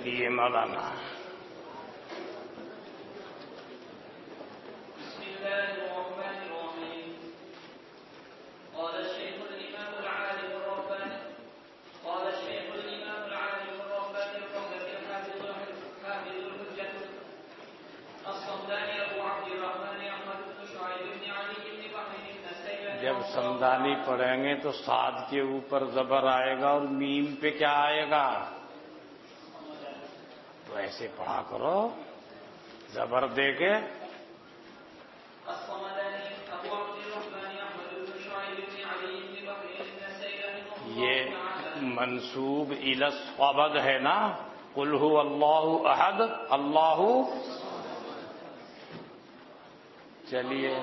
پڑھیے مولانا. جب سمدانی پڑھیں گے تو صاد کے اوپر زبر آئے گا اور میم پہ کیا آئے گا؟ تو ایسے پڑھا کرو زبر دے کے. یہ منسوب الی الصمد ہے نا. قل هو اللہ احد اللہ. چلیے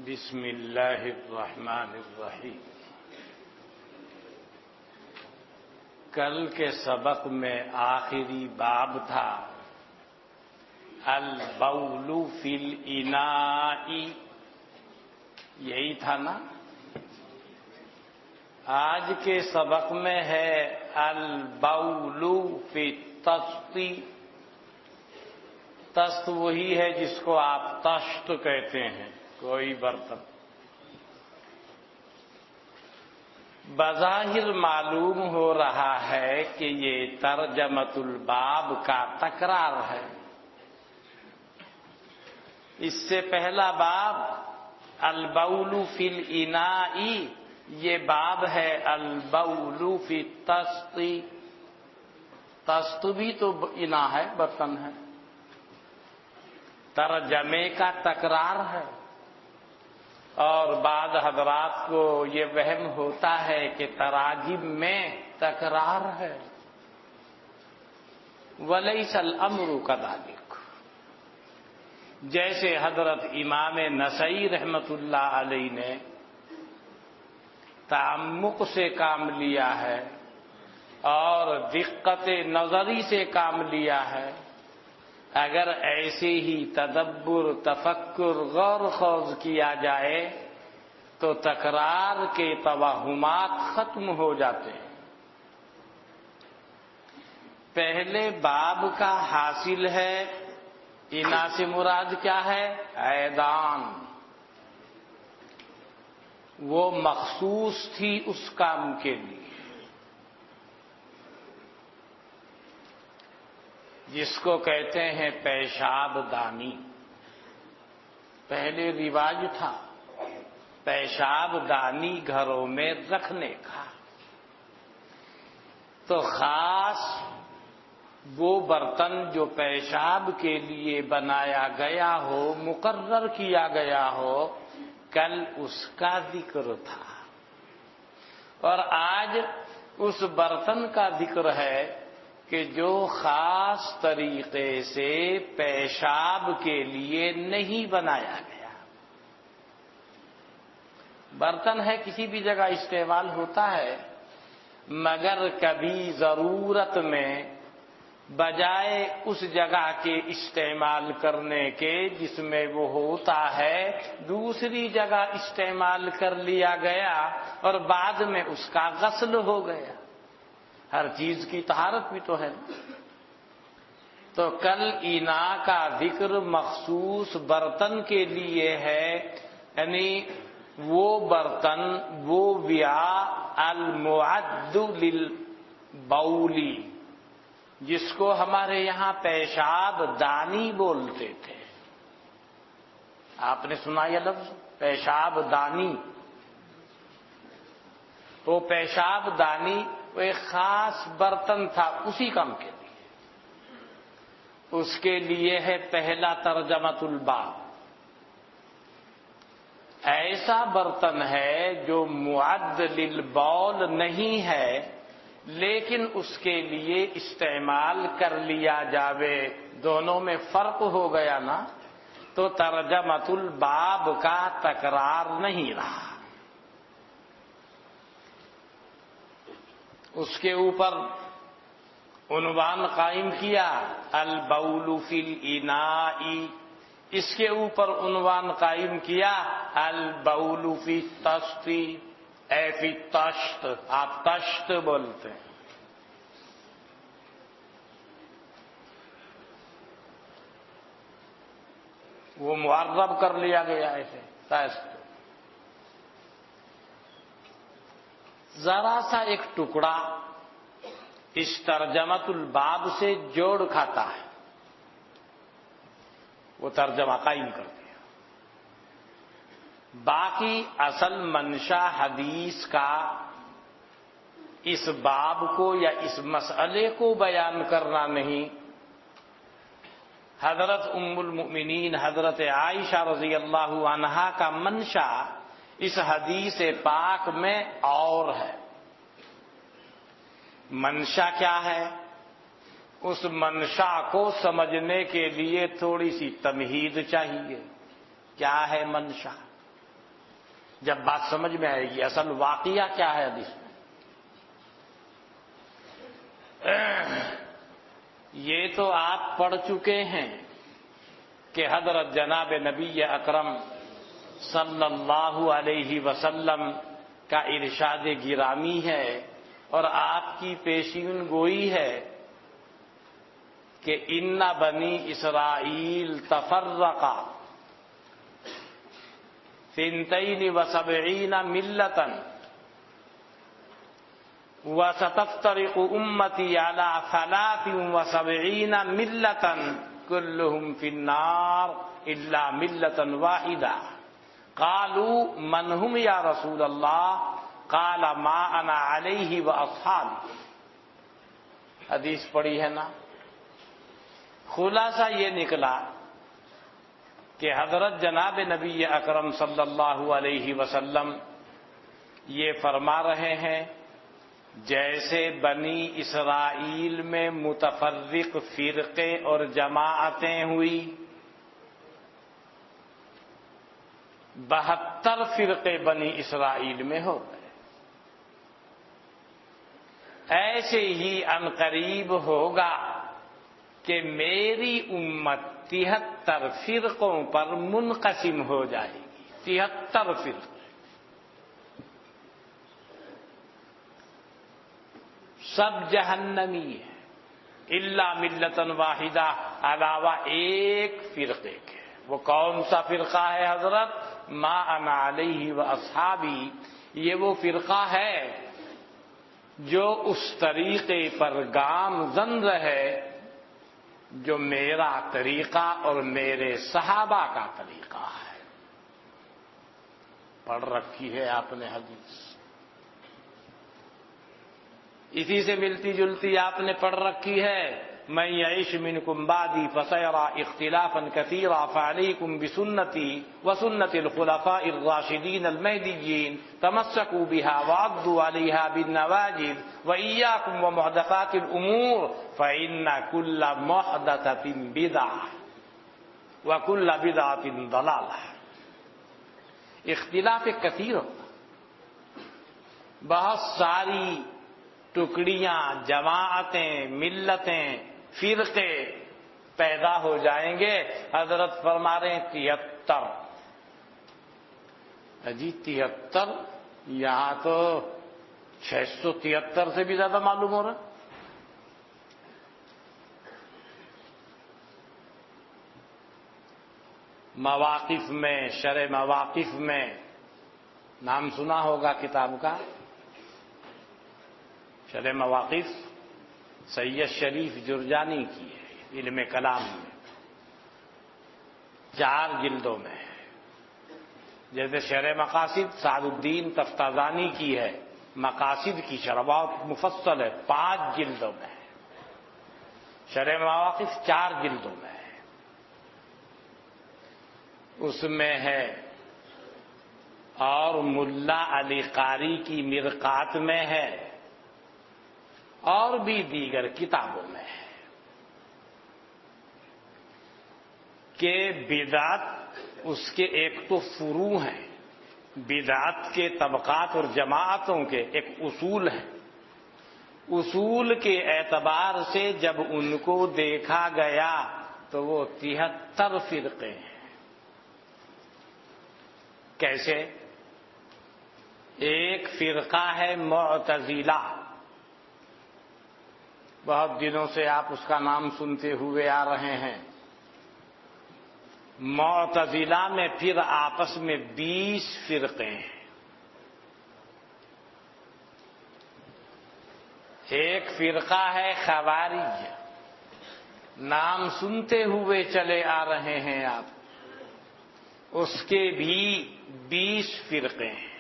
بسم اللہ الرحمن الرحیم. کل کے سبق میں آخری باب تھا البول فی الاناء، یہی تھا نا. آج کے سبق میں ہے البول فی الطست. طست وہی ہے جس کو آپ طشت کہتے ہیں، کوئی برتن. بظاہر معلوم ہو رہا ہے کہ یہ ترجمۃ الباب کا تکرار ہے. اس سے پہلا باب البول فی الاناء، یہ باب ہے البول فی الطست. طست بھی تو انا ہے، برتن ہے. ترجمے کا تکرار ہے. اور بعض حضرات کو یہ وہم ہوتا ہے کہ تراجم میں تکرار ہے. ولیس الامر کذالک. جیسے حضرت امام نسائی رحمت اللہ علیہ نے تعمق سے کام لیا ہے اور دقت نظری سے کام لیا ہے، اگر ایسے ہی تدبر تفکر غور خوض کیا جائے تو تکرار کے توہمات ختم ہو جاتے ہیں. پہلے باب کا حاصل ہے انا سے مراد کیا ہے؟ عیدان. وہ مخصوص تھی اس کام کے لیے جس کو کہتے ہیں پیشاب دانی. پہلے رواج تھا پیشاب دانی گھروں میں رکھنے کا. تو خاص وہ برتن جو پیشاب کے لیے بنایا گیا ہو، مقرر کیا گیا ہو، کل اس کا ذکر تھا. اور آج اس برتن کا ذکر ہے کہ جو خاص طریقے سے پیشاب کے لیے نہیں بنایا گیا. برتن ہے کسی بھی جگہ استعمال ہوتا ہے، مگر کبھی ضرورت میں بجائے اس جگہ کے استعمال کرنے کے جس میں وہ ہوتا ہے دوسری جگہ استعمال کر لیا گیا اور بعد میں اس کا غسل ہو گیا. ہر چیز کی طہارت بھی تو ہے. تو کل انا کا ذکر مخصوص برتن کے لیے ہے، یعنی وہ برتن، وہ وعاء المعد للبول، جس کو ہمارے یہاں پیشاب دانی بولتے تھے. آپ نے سنا یہ لفظ پیشاب دانی؟ وہ پیشاب دانی وہ ایک خاص برتن تھا اسی کام کے لیے. اس کے لیے ہے پہلا ترجمۃ الباب ایسا برتن ہے جو معد للبول نہیں ہے لیکن اس کے لیے استعمال کر لیا جاوے، دونوں میں فرق ہو گیا نا، تو ترجمۃ الباب کا تکرار نہیں رہا۔ اس کے اوپر عنوان قائم کیا البول فی الاناء، اس کے اوپر عنوان قائم کیا البول فی الطشت، اے فی الطشت، آپ طشت بولتے ہیں۔ وہ معرب کر لیا گیا ایسے طشت۔ ذرا سا ایک ٹکڑا اس ترجمۃ الباب سے جوڑ کھاتا ہے، وہ ترجمہ قائم کر دیا۔ باقی اصل منشا حدیث کا اس باب کو یا اس مسئلے کو بیان کرنا نہیں، حضرت ام المؤمنین حضرت عائشہ رضی اللہ عنہا کا منشا اس حدیث پاک میں اور ہے۔ منشا کیا ہے؟ اس منشا کو سمجھنے کے لیے تھوڑی سی تمہید چاہیے۔ کیا ہے منشا؟ جب بات سمجھ میں آئے گی اصل واقعہ کیا ہے حدیث میں۔ یہ تو آپ پڑھ چکے ہیں کہ حضرت جناب نبی اکرم صلی اللہ علیہ وسلم کا ارشاد گرامی ہے اور آپ کی پیشین گوئی ہے کہ ان بنی اسرائیل تفرقا ثنتین وسبعین ملتا وستفترق امتی علی 73 ملتا كلهم في النار الا ملة واحدة قالوا من هم یا رسول اللہ قال ما انا علیہ واصحابی۔ حدیث پڑھی ہے نا؟ خلاصہ یہ نکلا کہ حضرت جناب نبی اکرم صلی اللہ علیہ وسلم یہ فرما رہے ہیں جیسے بنی اسرائیل میں متفرق فرقے اور جماعتیں ہوئی، 72 فرقے بنی اسرائیل میں ہو گئے، ایسے ہی عنقریب ہوگا کہ میری امت 73 فرقوں پر منقسم ہو جائے گی۔ 73 فرقے، سب جہنمی ہے الا ملتن واحدہ، علاوہ ایک فرقے کے۔ وہ کون سا فرقہ ہے حضرت؟ ما انا علیہ واصحابی، یہ وہ فرقہ ہے جو اس طریقے پر گامزن رہے جو میرا طریقہ اور میرے صحابہ کا طریقہ ہے۔ پڑھ رکھی ہے آپ نے حدیث، اسی سے ملتی جلتی آپ نے پڑھ رکھی ہے من یعش منکم بعدی فسیری اختلافا کثیرا فعلیکم بسنتی وسنت الخلفاء الراشدین المہدیین تمسکوا بها وعضوا علیها بالنواجذ وإیاکم ومحدثات الامور فإن كل محدثة بدعة وكل بدعة ضلالة۔ اختلاف کثیر ہوگا، بہت ساری ٹکڑیاں، جماعتیں، ملتیں، فرقے پیدا ہو جائیں گے۔ حضرت فرما رہے ہیں 73۔ جی 73، یہاں تو 673 سے بھی زیادہ معلوم ہو رہا۔ مواقف میں، شرح مواقف میں نام سنا ہوگا کتاب کا، شرح مواقف سید شریف جرجانی کی ہے، علم کلام میں 4 جلدوں میں ہے۔ جیسے شرح مقاصد سعد الدین تفتازانی کی ہے، مقاصد کی شرح بہت مفصل ہے، 5 جلدوں میں ہے۔ شرح مواقف 4 جلدوں میں ہے۔ اس میں ہے اور ملا علی قاری کی مرقات میں ہے اور بھی دیگر کتابوں میں ہے کہ بدعت اس کے ایک تو فروع ہیں، بدعت کے طبقات اور جماعتوں کے ایک اصول ہیں، اصول کے اعتبار سے جب ان کو دیکھا گیا تو وہ 73 فرقے ہیں۔ کیسے؟ ایک فرقہ ہے معتزلہ، بہت دنوں سے آپ اس کا نام سنتے ہوئے آ رہے ہیں۔ معتزلہ میں پھر آپس میں 20 فرقے ہیں۔ ایک فرقہ ہے خوارج، نام سنتے ہوئے چلے آ رہے ہیں آپ، اس کے بھی 20 فرقے ہیں۔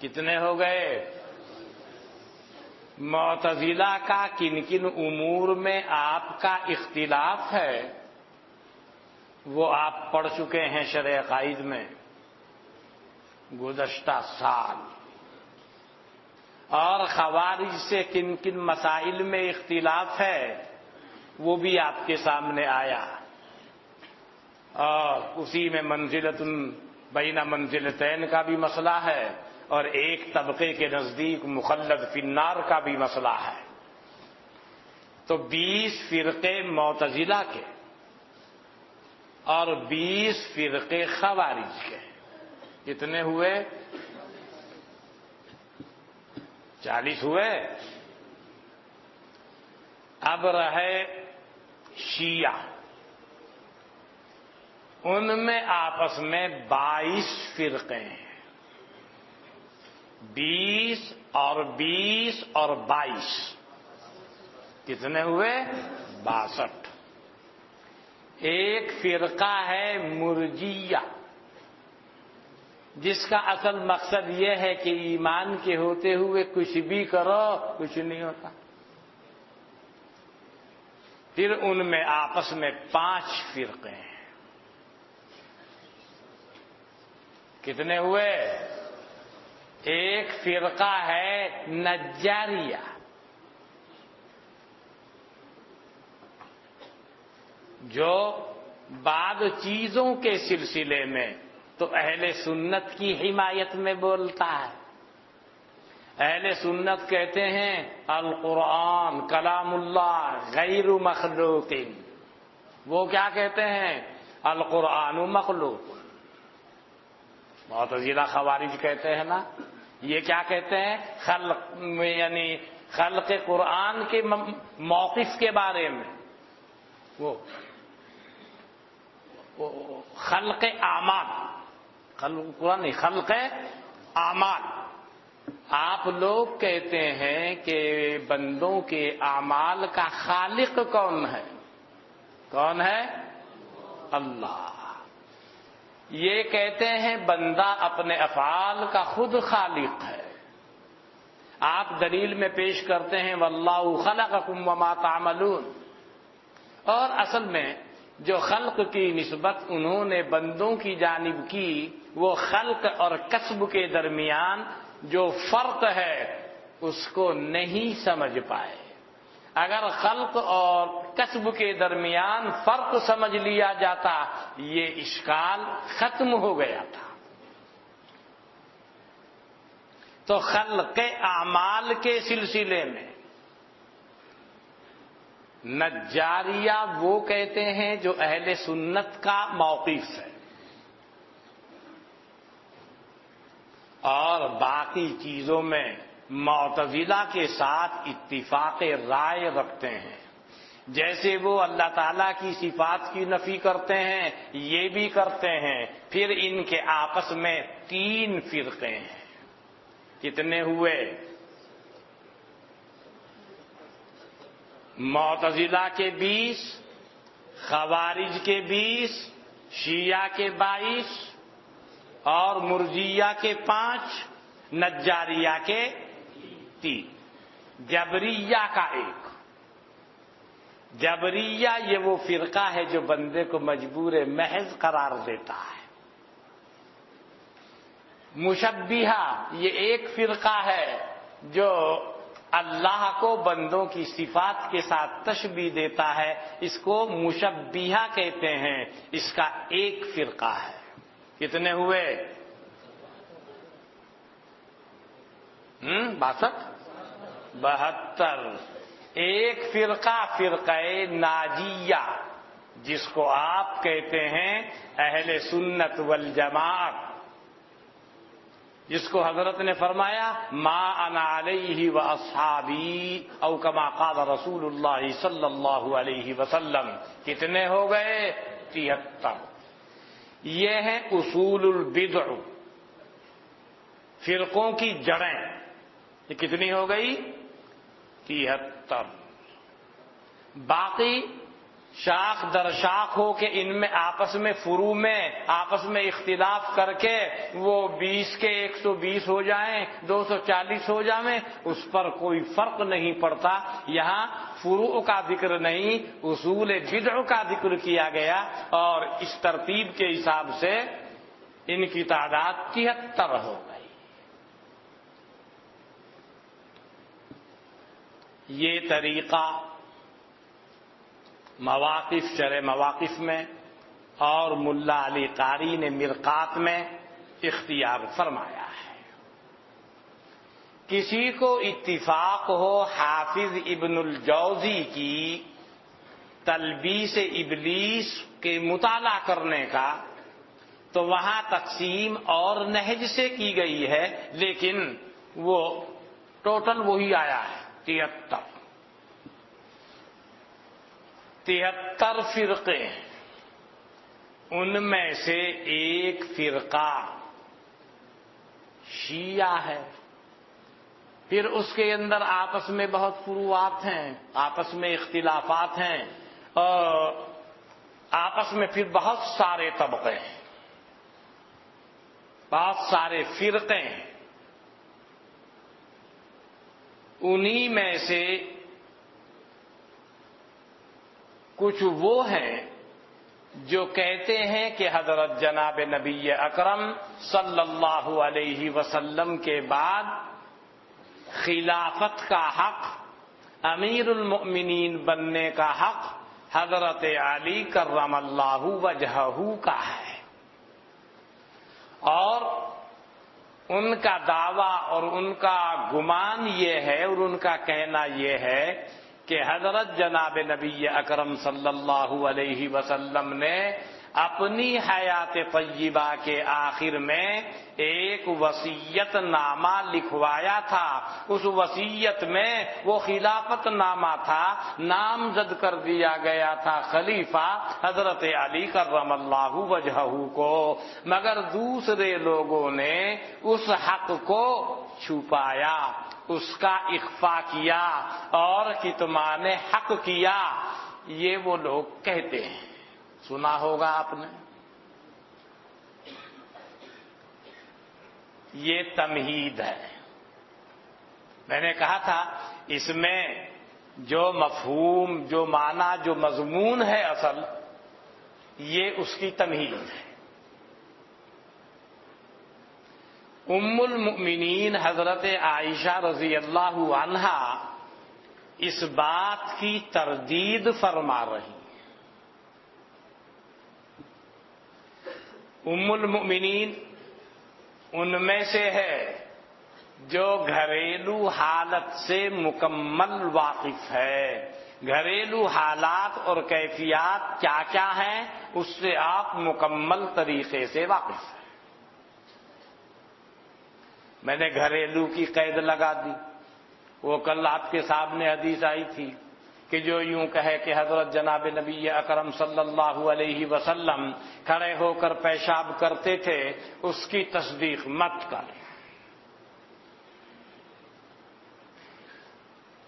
کتنے ہو گئے؟ معتزلہ کا کن کن امور میں آپ کا اختلاف ہے وہ آپ پڑھ چکے ہیں شرح عقائد میں گزشتہ سال، اور خوارج سے کن کن مسائل میں اختلاف ہے وہ بھی آپ کے سامنے آیا، اور اسی میں منزلۃ بین منزلتین کا بھی مسئلہ ہے اور ایک طبقے کے نزدیک مخلد فی النار کا بھی مسئلہ ہے۔ تو 20 فرقے معتزلہ کے اور 20 فرقے خوارج کے، کتنے ہوئے؟ 40 ہوئے۔ اب رہے شیعہ، ان میں آپس میں 22 فرقے ہیں، 20 اور 20 اور 22 کتنے ہوئے؟ 62۔ ایک فرقہ ہے مرجیہ، جس کا اصل مقصد یہ ہے کہ ایمان کے ہوتے ہوئے کچھ بھی کرو کچھ نہیں ہوتا۔ پھر ان میں آپس میں 5 فرقے ہیں، کتنے ہوئے؟ ایک فرقہ ہے نجاریہ، جو بعض چیزوں کے سلسلے میں تو اہل سنت کی حمایت میں بولتا ہے۔ اہل سنت کہتے ہیں القرآن کلام اللہ غیر مخلوق، وہ کیا کہتے ہیں؟ القرآن مخلوق۔ معتزلہ خوارج کہتے ہیں نا، یہ کیا کہتے ہیں؟ خلق، یعنی خلق قرآن کے موقف کے بارے میں وہ خلق اعمال، خلق قرآن نہیں، خلق اعمال۔ آپ لوگ کہتے ہیں کہ بندوں کے اعمال کا خالق کون ہے؟ کون ہے؟ اللہ۔ یہ کہتے ہیں بندہ اپنے افعال کا خود خالق ہے۔ آپ دلیل میں پیش کرتے ہیں واللہ خلقکم وما تعملون، اور اصل میں جو خلق کی نسبت انہوں نے بندوں کی جانب کی، وہ خلق اور کسب کے درمیان جو فرق ہے اس کو نہیں سمجھ پائے۔ اگر خلق اور کسب کے درمیان فرق سمجھ لیا جاتا یہ اشکال ختم ہو گیا تھا۔ تو خلق اعمال کے سلسلے میں نجاریہ وہ کہتے ہیں جو اہل سنت کا موقف ہے، اور باقی چیزوں میں معتزلہ کے ساتھ اتفاق رائے رکھتے ہیں۔ جیسے وہ اللہ تعالیٰ کی صفات کی نفی کرتے ہیں یہ بھی کرتے ہیں۔ پھر ان کے آپس میں 3 فرقے ہیں، کتنے ہوئے؟ معتزلہ کے 20، خوارج کے 20، شیعہ کے 22 اور مرجیہ کے 5، نجاریہ کے 3، جبریہ کا 1۔ جبریہ یہ وہ فرقہ ہے جو بندے کو مجبور محض قرار دیتا ہے۔ مشبہہ یہ ایک فرقہ ہے جو اللہ کو بندوں کی صفات کے ساتھ تشبیہ دیتا ہے، اس کو مشبہہ کہتے ہیں، اس کا ایک فرقہ ہے۔ کتنے ہوئے؟ 72۔ ایک فرقہ فرقہ ناجیہ، جس کو آپ کہتے ہیں اہل سنت والجماعت، جس کو حضرت نے فرمایا ما انا علیہ و اصحابی او کما قال رسول اللہ صلی اللہ علیہ وسلم۔ کتنے ہو گئے؟ 73۔ یہ ہیں اصول البدع، فرقوں کی جڑیں۔ یہ کتنی ہو گئی؟ 73۔ باقی شاخ در شاخ ہو کہ ان میں آپس میں فروع میں آپس میں اختلاف کر کے وہ 20 کے 120 ہو جائیں، 240 ہو جائیں، اس پر کوئی فرق نہیں پڑتا۔ یہاں فروع کا ذکر نہیں، اصول بدع کا ذکر کیا گیا، اور اس ترتیب کے حساب سے ان کی تعداد 73 ہو گئی۔ یہ طریقہ مواقف، شرح مواقف میں اور ملا علی قاری نے مرقات میں اختیار فرمایا ہے۔ کسی کو اتفاق ہو حافظ ابن الجوزی کی تلبیس ابلیس کے مطالعہ کرنے کا، تو وہاں تقسیم اور نہج سے کی گئی ہے، لیکن وہ ٹوٹل وہی آیا ہے 73۔ 73 فرقے، ان میں سے ایک فرقہ شیعہ ہے۔ پھر اس کے اندر آپس میں بہت فروعات ہیں، آپس میں اختلافات ہیں، اور آپس میں پھر بہت سارے طبقے ہیں، بہت سارے فرقے ہیں۔ انہی میں سے کچھ وہ ہیں جو کہتے ہیں کہ حضرت جناب نبی اکرم صلی اللہ علیہ وسلم کے بعد خلافت کا حق، امیر المؤمنین بننے کا حق حضرت علی کرم اللہ وجہہ کا ہے، اور ان کا دعویٰ اور ان کا گمان یہ ہے اور ان کا کہنا یہ ہے کہ حضرت جناب نبی اکرم صلی اللہ علیہ وسلم نے اپنی حیات طیبہ کے آخر میں ایک وصیت نامہ لکھوایا تھا۔ اس وصیت میں وہ خلافت نامہ تھا، نامزد کر دیا گیا تھا خلیفہ حضرت علی کرم اللہ وجہہ کو، مگر دوسرے لوگوں نے اس حق کو چھپایا، اس کا اخفا کیا اور کتمان حق کیا۔ یہ وہ لوگ کہتے ہیں، سنا ہوگا آپ نے۔ یہ تمہید ہے۔ میں نے کہا تھا اس میں جو مفہوم، جو معنی، جو مضمون ہے اصل، یہ اس کی تمہید ہے۔ ام المؤمنین حضرت عائشہ رضی اللہ عنہا اس بات کی تردید فرما رہی۔ ام المؤمنین ان میں سے ہے جو گھریلو حالت سے مکمل واقف ہے۔ گھریلو حالات اور کیفیات کیا کیا ہیں اس سے آپ مکمل طریقے سے واقف ہیں۔ میں نے گھریلو کی قید لگا دی۔ وہ کل آپ کے سامنے حدیث آئی تھی کہ جو یوں کہے کہ حضرت جناب نبی اکرم صلی اللہ علیہ وسلم کھڑے ہو کر پیشاب کرتے تھے، اس کی تصدیق مت کریں۔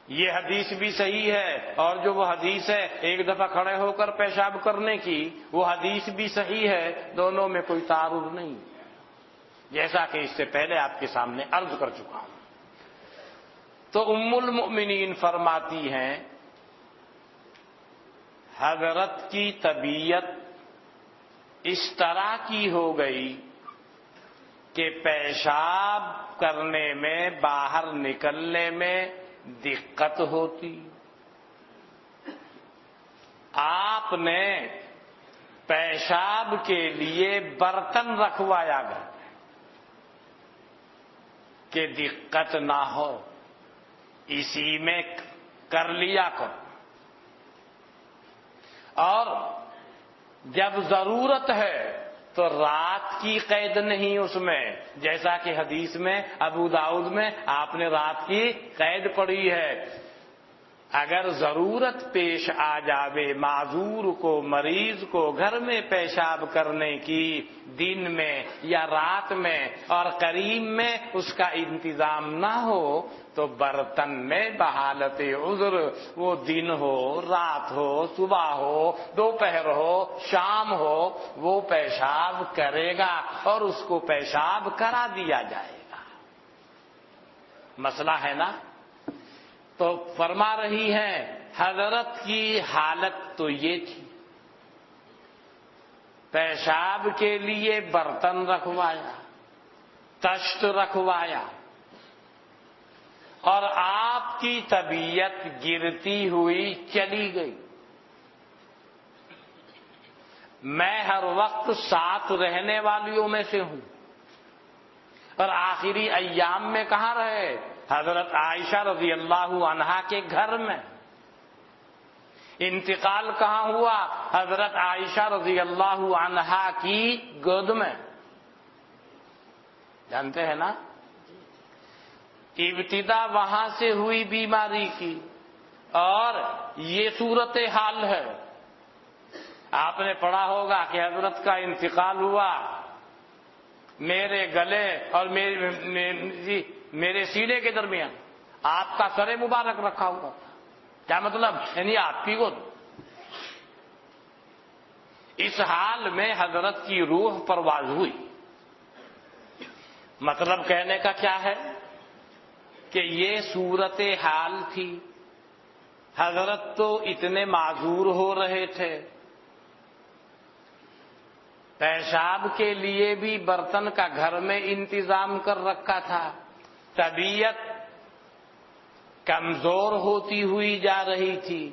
یہ حدیث بھی صحیح ہے، اور جو وہ حدیث ہے ایک دفعہ کھڑے ہو کر پیشاب کرنے کی، وہ حدیث بھی صحیح ہے، دونوں میں کوئی تعارض نہیں، جیسا کہ اس سے پہلے آپ کے سامنے عرض کر چکا ہوں۔ تو ام المؤمنین فرماتی ہیں حضرت کی طبیعت اس طرح کی ہو گئی، کہ پیشاب کرنے میں، باہر نکلنے میں دقت ہوتی، آپ نے پیشاب کے لیے برتن رکھوایا گیا کہ دقت نہ ہو، اسی میں کر لیا کرو، اور جب ضرورت ہے تو رات کی قید نہیں اس میں، جیسا کہ حدیث میں ابو داؤد میں آپ نے رات کی قید پڑھی ہے۔ اگر ضرورت پیش آ جاوے معذور کو، مریض کو گھر میں پیشاب کرنے کی دن میں یا رات میں، اور قریب میں اس کا انتظام نہ ہو، تو برتن میں بحالت عذر، وہ دن ہو، رات ہو، صبح ہو، دوپہر ہو، شام ہو، وہ پیشاب کرے گا اور اس کو پیشاب کرا دیا جائے گا۔ مسئلہ ہے نا؟ تو فرما رہی ہیں حضرت کی حالت تو یہ تھی، پیشاب کے لیے برتن رکھوایا، تشت رکھوایا، اور آپ کی طبیعت گرتی ہوئی چلی گئی۔ میں ہر وقت ساتھ رہنے والیوں میں سے ہوں، اور آخری ایام میں کہاں رہے؟ حضرت عائشہ رضی اللہ عنہا کے گھر میں۔ انتقال کہاں ہوا؟ حضرت عائشہ رضی اللہ عنہا کی گود میں۔ جانتے ہیں نا؟ ابتدا وہاں سے ہوئی بیماری کی، اور یہ صورت حال ہے۔ آپ نے پڑھا ہوگا کہ حضرت کا انتقال ہوا، میرے گلے اور میرے سینے کے درمیان آپ کا سر مبارک رکھا ہوا تھا۔ کیا مطلب؟ یعنی آپ کی گود۔ اس حال میں حضرت کی روح پرواز ہوئی۔ مطلب کہنے کا کیا ہے کہ یہ صورت حال تھی۔ حضرت تو اتنے معذور ہو رہے تھے، پیشاب کے لیے بھی برتن کا گھر میں انتظام کر رکھا تھا، طبیعت کمزور ہوتی ہوئی جا رہی تھی۔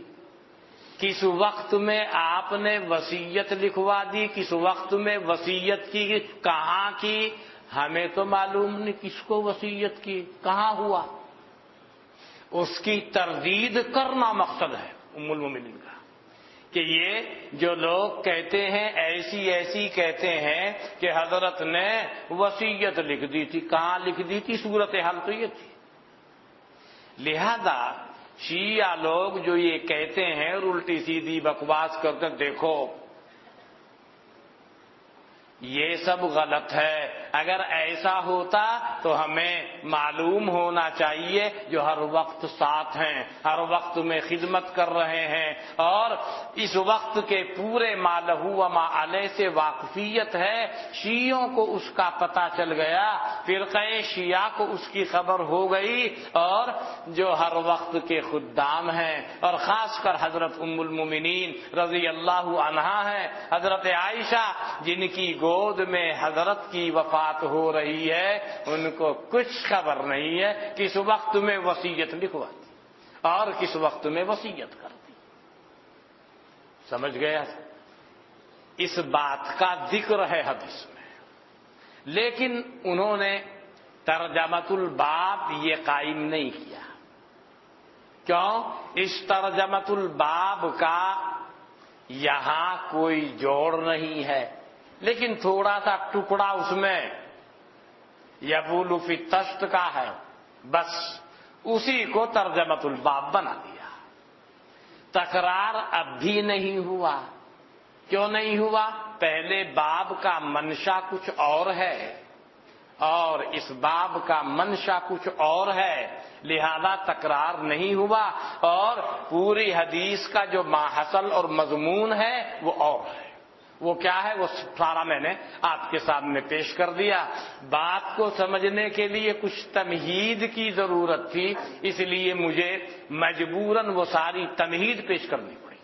کس وقت میں آپ نے وصیت لکھوا دی، کس وقت میں وصیت کی، کہاں کی، ہمیں تو معلوم نہیں کس کو وصیت کی، کہاں ہوا۔ اس کی تردید کرنا مقصد ہے ام المومنین کا، کہ یہ جو لوگ کہتے ہیں ایسی ایسی کہتے ہیں کہ حضرت نے وصیت لکھ دی تھی، کہاں لکھ دی تھی؟ صورتحال تو یہ تھی۔ لہذا شیعہ لوگ جو یہ کہتے ہیں اور الٹی سیدھی بکواس کرتے، دیکھو یہ سب غلط ہے۔ اگر ایسا ہوتا تو ہمیں معلوم ہونا چاہیے جو ہر وقت ساتھ ہیں، ہر وقت میں خدمت کر رہے ہیں، اور اس وقت کے پورے ما لہ و ما علیہ سے واقفیت ہے۔ شیعوں کو اس کا پتہ چل گیا، فرقہ شیعہ کو اس کی خبر ہو گئی، اور جو ہر وقت کے خدام ہیں، اور خاص کر حضرت ام المومنین رضی اللہ عنہا ہیں، حضرت عائشہ جن کی گود میں حضرت کی وفات ہو رہی ہے، ان کو کچھ خبر نہیں ہے کس وقت میں وصیت لکھواتی اور کس وقت میں وصیت کرتی۔ سمجھ گیا؟ اس بات کا ذکر ہے حدیث میں، لیکن انہوں نے ترجمۃ الباب یہ قائم نہیں کیا۔ کیوں؟ اس ترجمۃ الباب کا یہاں کوئی جوڑ نہیں ہے، لیکن تھوڑا سا ٹکڑا اس میں یبول فی التشت کا ہے، بس اسی کو ترجمۃ الباب بنا دیا۔ تکرار اب بھی نہیں ہوا۔ کیوں نہیں ہوا؟ پہلے باب کا منشا کچھ اور ہے، اور اس باب کا منشا کچھ اور ہے، لہذا تکرار نہیں ہوا، اور پوری حدیث کا جو ماحصل اور مضمون ہے وہ اور ہے۔ وہ کیا ہے؟ وہ سارا میں نے آپ کے سامنے پیش کر دیا۔ بات کو سمجھنے کے لیے کچھ تمہید کی ضرورت تھی، اس لیے مجھے مجبوراً وہ ساری تمہید پیش کرنی پڑی۔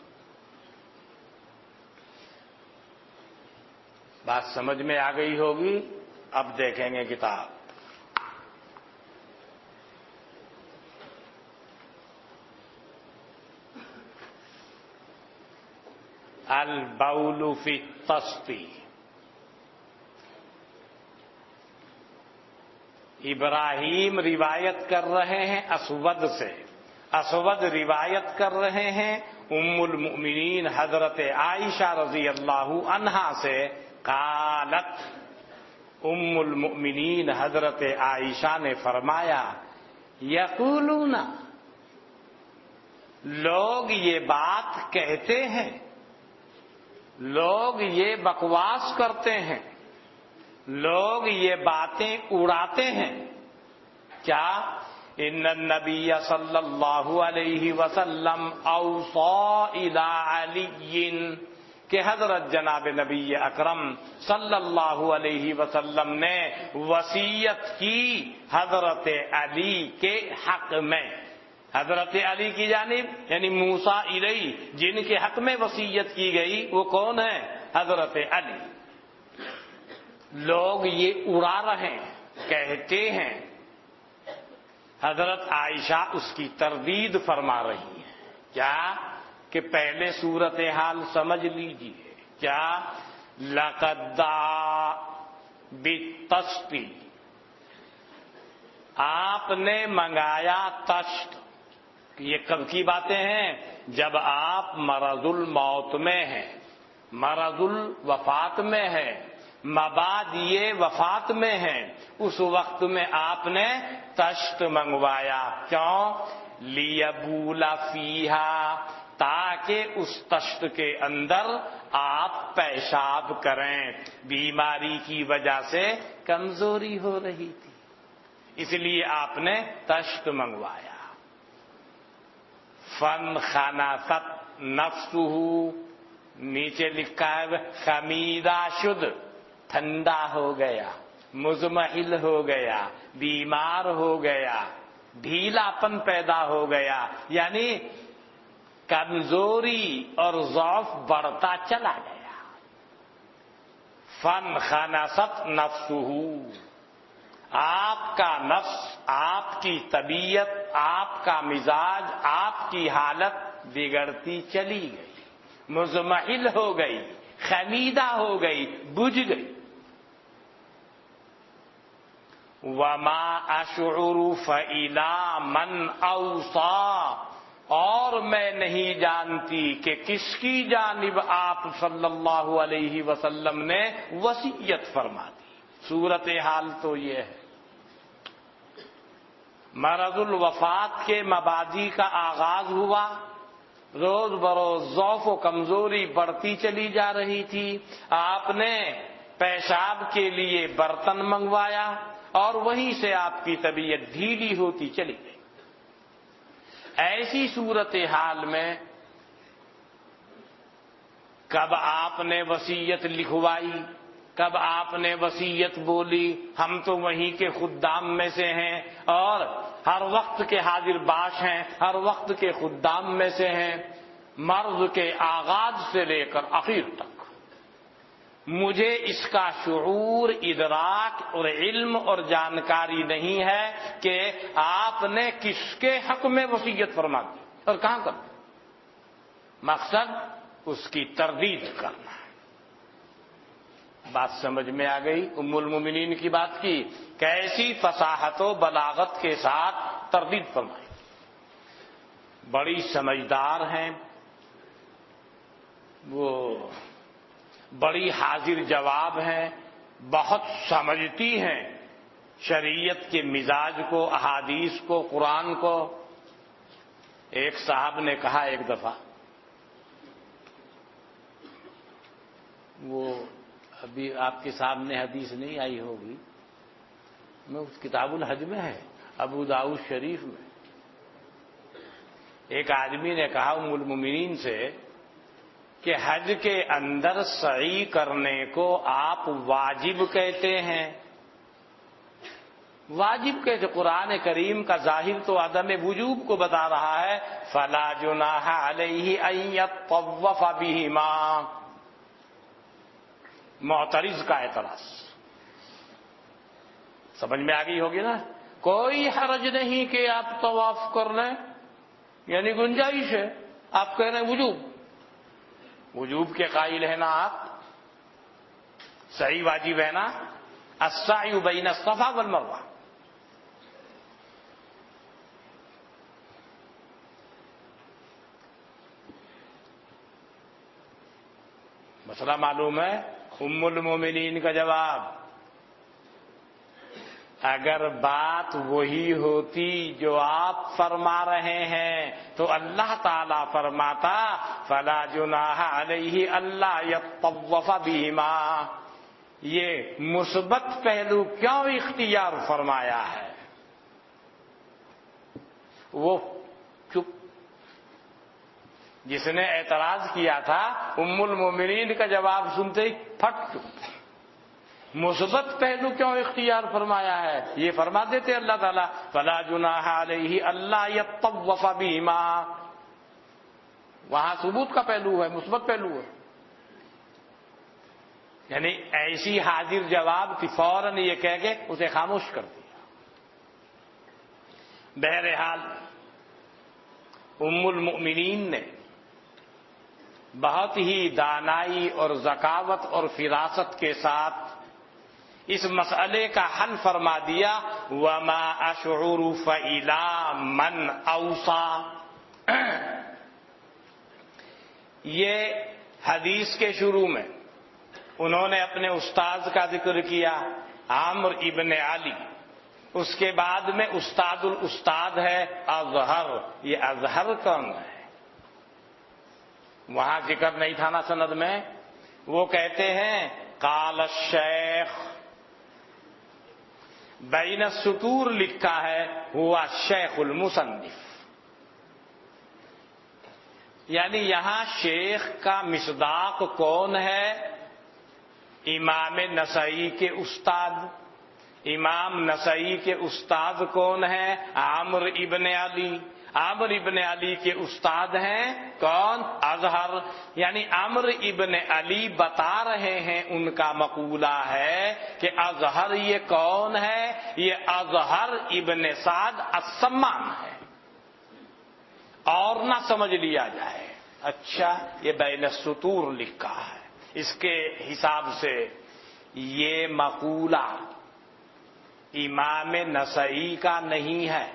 بات سمجھ میں آ گئی ہوگی اب دیکھیں گے کتاب. البول فی التسطی. ابراہیم روایت کر رہے ہیں اسود سے. اسود روایت کر رہے ہیں ام المؤمنین حضرت عائشہ رضی اللہ عنہا سے. قالت ام المؤمنین حضرت عائشہ نے فرمایا یقولون، لوگ یہ بات کہتے ہیں، لوگ یہ بکواس کرتے ہیں، لوگ یہ باتیں اڑاتے ہیں. کیا؟ ان النبی صلی اللہ علیہ وسلم اوصى الی علی، کہ حضرت جناب نبی اکرم صلی اللہ علیہ وسلم نے وصیت کی حضرت علی کے حق میں. حضرت علی کی جانب یعنی موسیٰ الیہ جن کے حق میں وصیت کی گئی وہ کون ہے؟ حضرت علی. لوگ یہ اڑا رہے ہیں، کہتے ہیں. حضرت عائشہ اس کی تردید فرما رہی ہیں. کیا؟ کہ پہلے صورتحال سمجھ لیجیے. کیا؟ لقد دعا بالتسطی، آپ نے منگایا تشت. یہ کب کی باتیں ہیں؟ جب آپ مرض الموت میں ہیں، مرض الوفات میں ہیں، مبعد یہ وفات میں ہیں. اس وقت میں آپ نے تشت منگوایا. کیوں؟ لیبولا فیہا، تاکہ اس تشت کے اندر آپ پیشاب کریں. بیماری کی وجہ سے کمزوری ہو رہی تھی، اس لیے آپ نے تشت منگوایا. فانخنست نفسہ، نیچے لکھا ہے خمیدہ شد، ٹھنڈا ہو گیا، مزمحل ہو گیا، بیمار ہو گیا، ڈھیلا پن پیدا ہو گیا، یعنی کمزوری اور ضعف بڑھتا چلا گیا. فانخنست نفسہ، آپ کا نفس، آپ کی طبیعت، آپ کا مزاج، آپ کی حالت بگڑتی چلی گئی، مزمحل ہو گئی، خمیدہ ہو گئی، بجھ گئی. وما اشعر فإلی من اوصى، اور میں نہیں جانتی کہ کس کی جانب آپ صلی اللہ علیہ وسلم نے وصیت فرما دی. صورتحال تو یہ ہے، مرض الوفات کے مبادی کا آغاز ہوا، روز بروز ضعف و کمزوری بڑھتی چلی جا رہی تھی. آپ نے پیشاب کے لیے برتن منگوایا اور وہیں سے آپ کی طبیعت ڈھیلی ہوتی چلی گئی. ایسی صورتحال میں کب آپ نے وصیت لکھوائی، کب آپ نے وصیت بولی؟ ہم تو وہیں کے خدام میں سے ہیں اور ہر وقت کے حاضر باش ہیں، ہر وقت کے خدام میں سے ہیں. مرض کے آغاز سے لے کر آخر تک مجھے اس کا شعور، ادراک اور علم اور جانکاری نہیں ہے کہ آپ نے کس کے حق میں وصیت فرما دی اور کہاں کر دی. مقصد اس کی تردید کرنا ہے. بات سمجھ میں آ گئی؟ ام المومنین کی بات کی کیسی فصاحت و بلاغت کے ساتھ تردید فرمائی. بڑی سمجھدار ہیں وہ، بڑی حاضر جواب ہیں، بہت سمجھتی ہیں شریعت کے مزاج کو، احادیث کو، قرآن کو. ایک صاحب نے کہا ایک دفعہ، وہ ابھی آپ کے سامنے حدیث نہیں آئی ہوگی، میں اس کتاب الحج میں ہے ابو داؤد شریف میں. ایک آدمی نے کہا ام المومنین سے کہ حج کے اندر سعی کرنے کو آپ واجب کہتے ہیں. واجب کہتے؟ قرآن کریم کا ظاہر تو عدم وجوب کو بتا رہا ہے. فلا جناح علیہ ان یطوف بہما. معترض کا اعتراض. سمجھ میں آ گئی ہوگی نا. کوئی حرج نہیں کہ آپ طواف کر لیں، یعنی گنجائش ہے. آپ کہہ رہے ہیں وجوب کے قائل ہیں نا آپ، صحیح واجب ہے نا. السعی بین الصفا والمروہ. مسئلہ معلوم ہے. ام المومنین کا جواب، اگر بات وہی ہوتی جو آپ فرما رہے ہیں تو اللہ تعالیٰ فرماتا فلا جناح علیہ الا یطوف بہما. یہ مثبت پہلو کیوں اختیار فرمایا ہے؟ وہ چپ. جس نے اعتراض کیا تھا ام المومنین کا جواب سنتے ہی پھٹ چپ. مثبت پہلو کیوں اختیار فرمایا ہے؟ یہ فرما دیتے اللہ تعالیٰ فلا جناح علیہ الا یطوف بہما. وہاں ثبوت کا پہلو ہے، مثبت پہلو ہے. یعنی ایسی حاضر جواب کہ فوراً یہ کہہ کے اسے خاموش کر دیا. بہرحال ام المؤمنین نے بہت ہی دانائی اور ذکاوت اور فراست کے ساتھ اس مسئلے کا حل فرما دیا. وما اشعر فإلی من اوصى. یہ حدیث کے شروع میں انہوں نے اپنے استاد کا ذکر کیا، عمرو ابن علی. اس کے بعد میں استاد الاستاد ہے اظہر. یہ اظہر کون ہے؟ وہاں ذکر نہیں تھا نا سند میں. وہ کہتے ہیں قال الشیخ، بین السطور لکھا ہے ہوا شیخ المصنف. یعنی یہاں شیخ کا مصداق کون ہے؟ امام نسائی کے استاد. امام نسائی کے استاد کون ہیں؟ عمرو ابن علی. عمرو ابن علی کے استاد ہیں کون؟ اظہر. یعنی عمرو ابن علی بتا رہے ہیں ان کا مقولہ ہے کہ اظہر یہ کون ہے؟ یہ اظہر ابن سعد السمان ہے. اور نہ سمجھ لیا جائے اچھا یہ بین السطور لکھا ہے، اس کے حساب سے یہ مقولہ امام نسائی کا نہیں ہے.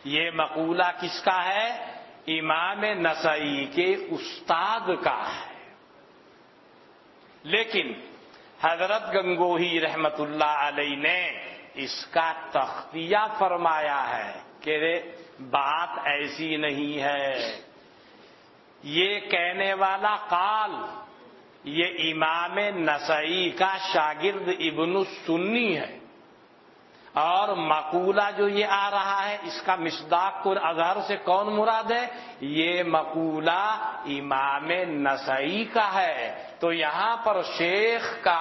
یہ مقولہ کس کا ہے؟ امام نسائی کے استاد کا ہے. لیکن حضرت گنگوہی رحمت اللہ علیہ نے اس کا تخطیہ فرمایا ہے کہ بات ایسی نہیں ہے. یہ کہنے والا قال یہ امام نسائی کا شاگرد ابن السنی ہے، اور مقولہ جو یہ آ رہا ہے اس کا مصداق کو اظہر سے کون مراد ہے؟ یہ مقولہ امام نسائی کا ہے. تو یہاں پر شیخ کا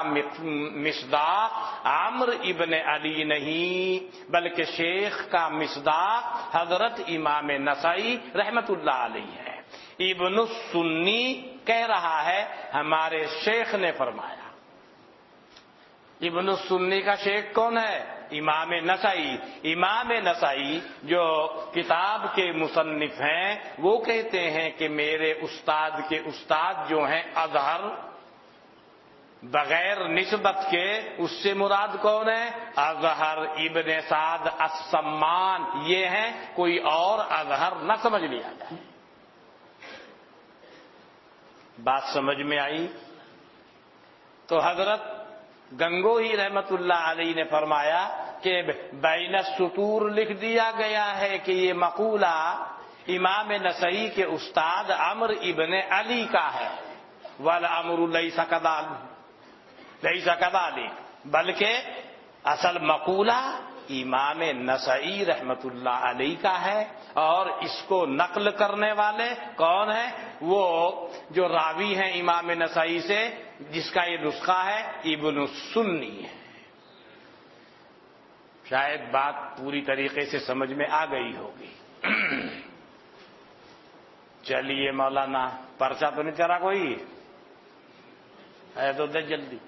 مصداق عمرو ابن علی نہیں بلکہ شیخ کا مصداق حضرت امام نسائی رحمت اللہ علیہ ہے. ابن السنی کہہ رہا ہے ہمارے شیخ نے فرمایا. ابن السنی کا شیخ کون ہے؟ امام نسائی. امام نسائی جو کتاب کے مصنف ہیں وہ کہتے ہیں کہ میرے استاد کے استاد جو ہیں اظہر، بغیر نسبت کے اس سے مراد کون ہے؟ اظہر ابن سعد السمان. یہ ہیں، کوئی اور اظہر نہ سمجھ لیا جائے. بات سمجھ میں آئی؟ تو حضرت گنگوہی رحمت اللہ علیہ نے فرمایا کہ بین السطور لکھ دیا گیا ہے کہ یہ مقولہ امام نسائی کے استاد عمرو ابن علی کا ہے. والامر لیس کذالک، بلکہ اصل مقولہ امام نسائی رحمت اللہ علیہ کا ہے. اور اس کو نقل کرنے والے کون ہیں؟ وہ جو راوی ہیں امام نسائی سے جس کا یہ نسخہ ہے ابن السنی ہے. شاید بات پوری طریقے سے سمجھ میں آ گئی ہوگی. چلیے مولانا پرچہ تو نہیں چلا کوئی ہے تو دے جلدی.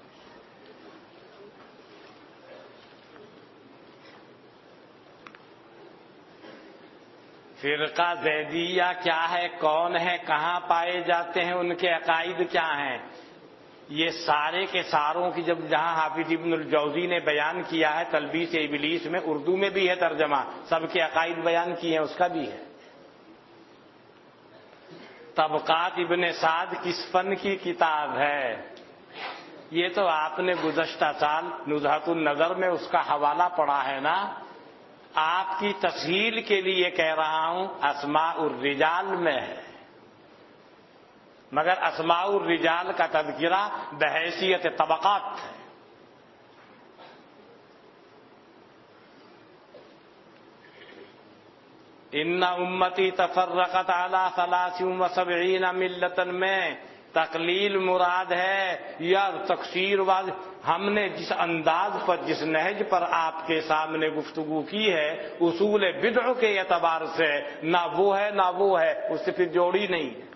فرقہ زیدیہ کیا ہے، کون ہے، کہاں پائے جاتے ہیں، ان کے عقائد کیا ہیں، یہ سارے کے ساروں کی جب جہاں حافظ ابن الجوزی نے بیان کیا ہے تلبیس ابلیس میں، اردو میں بھی ہے ترجمہ، سب کے عقائد بیان کیے ہیں، اس کا بھی ہے۔ طبقات ابن سعد کس فن کی کتاب ہے؟ یہ تو آپ نے گزشتہ سال نزہۃ النظر میں اس کا حوالہ پڑھا ہے نا۔ آپ کی تسہیل کے لیے کہہ رہا ہوں، اسماء الرجال میں ہے، مگر اسماء الرجال کا تذکرہ بحیثیت طبقات ہے۔ ان امتی تفرقت علی 73 ملتا میں تقلیل مراد ہے یا تکثیر واضح؟ ہم نے جس انداز پر، جس نہج پر آپ کے سامنے گفتگو کی ہے، اصول بدع کے اعتبار سے نہ وہ ہے نہ وہ ہے، اس سے پھر جوڑی نہیں ہے۔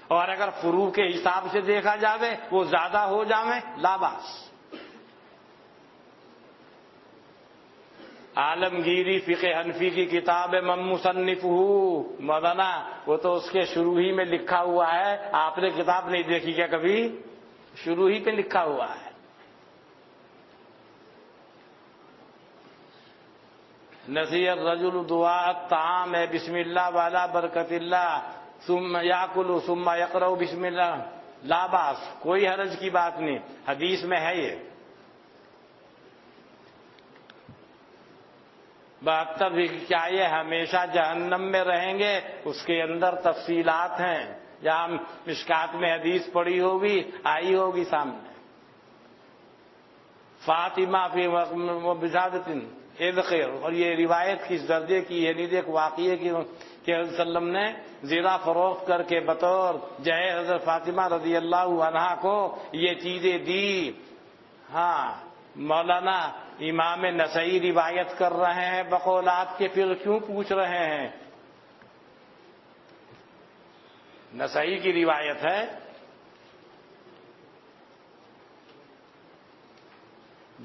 اور اگر فروع کے حساب سے دیکھا جاوے وہ زیادہ ہو جاویں لا باس۔ عالمگیری فقہ حنفی کی کتاب من مصنف مولانا، وہ تو اس کے شروع ہی میں لکھا ہوا ہے، آپ نے کتاب نہیں دیکھی کیا کبھی؟ شروع ہی پہ لکھا ہوا ہے۔ نسی الرجل دعاء الطعام ہے بسم اللہ والا برکت اللہ ثم یاکل ثم یقرأ بسم اللہ، لا باس، کوئی حرج کی بات نہیں، حدیث میں ہے یہ۔ 72 کیا یہ ہمیشہ جہنم میں رہیں گے؟ اس کے اندر تفصیلات ہیں، جہاں مشکات میں حدیث پڑھی ہوگی، آئی ہوگی سامنے۔ فاطمہ فی بزادت اذخر، اور یہ روایت کس درجے کی ہے؟ نہیں دیکھ واقعے کی کہ حضرت صلی اللہ علیہ وسلم نے زیرہ فروخت کر کے بطور جہیز حضرت فاطمہ رضی اللہ عنہا کو یہ چیزیں دی۔ ہاں، مولانا امام نسائی روایت کر رہے ہیں بقول آپ کے، پھر کیوں پوچھ رہے ہیں؟ نسائی کی روایت ہے،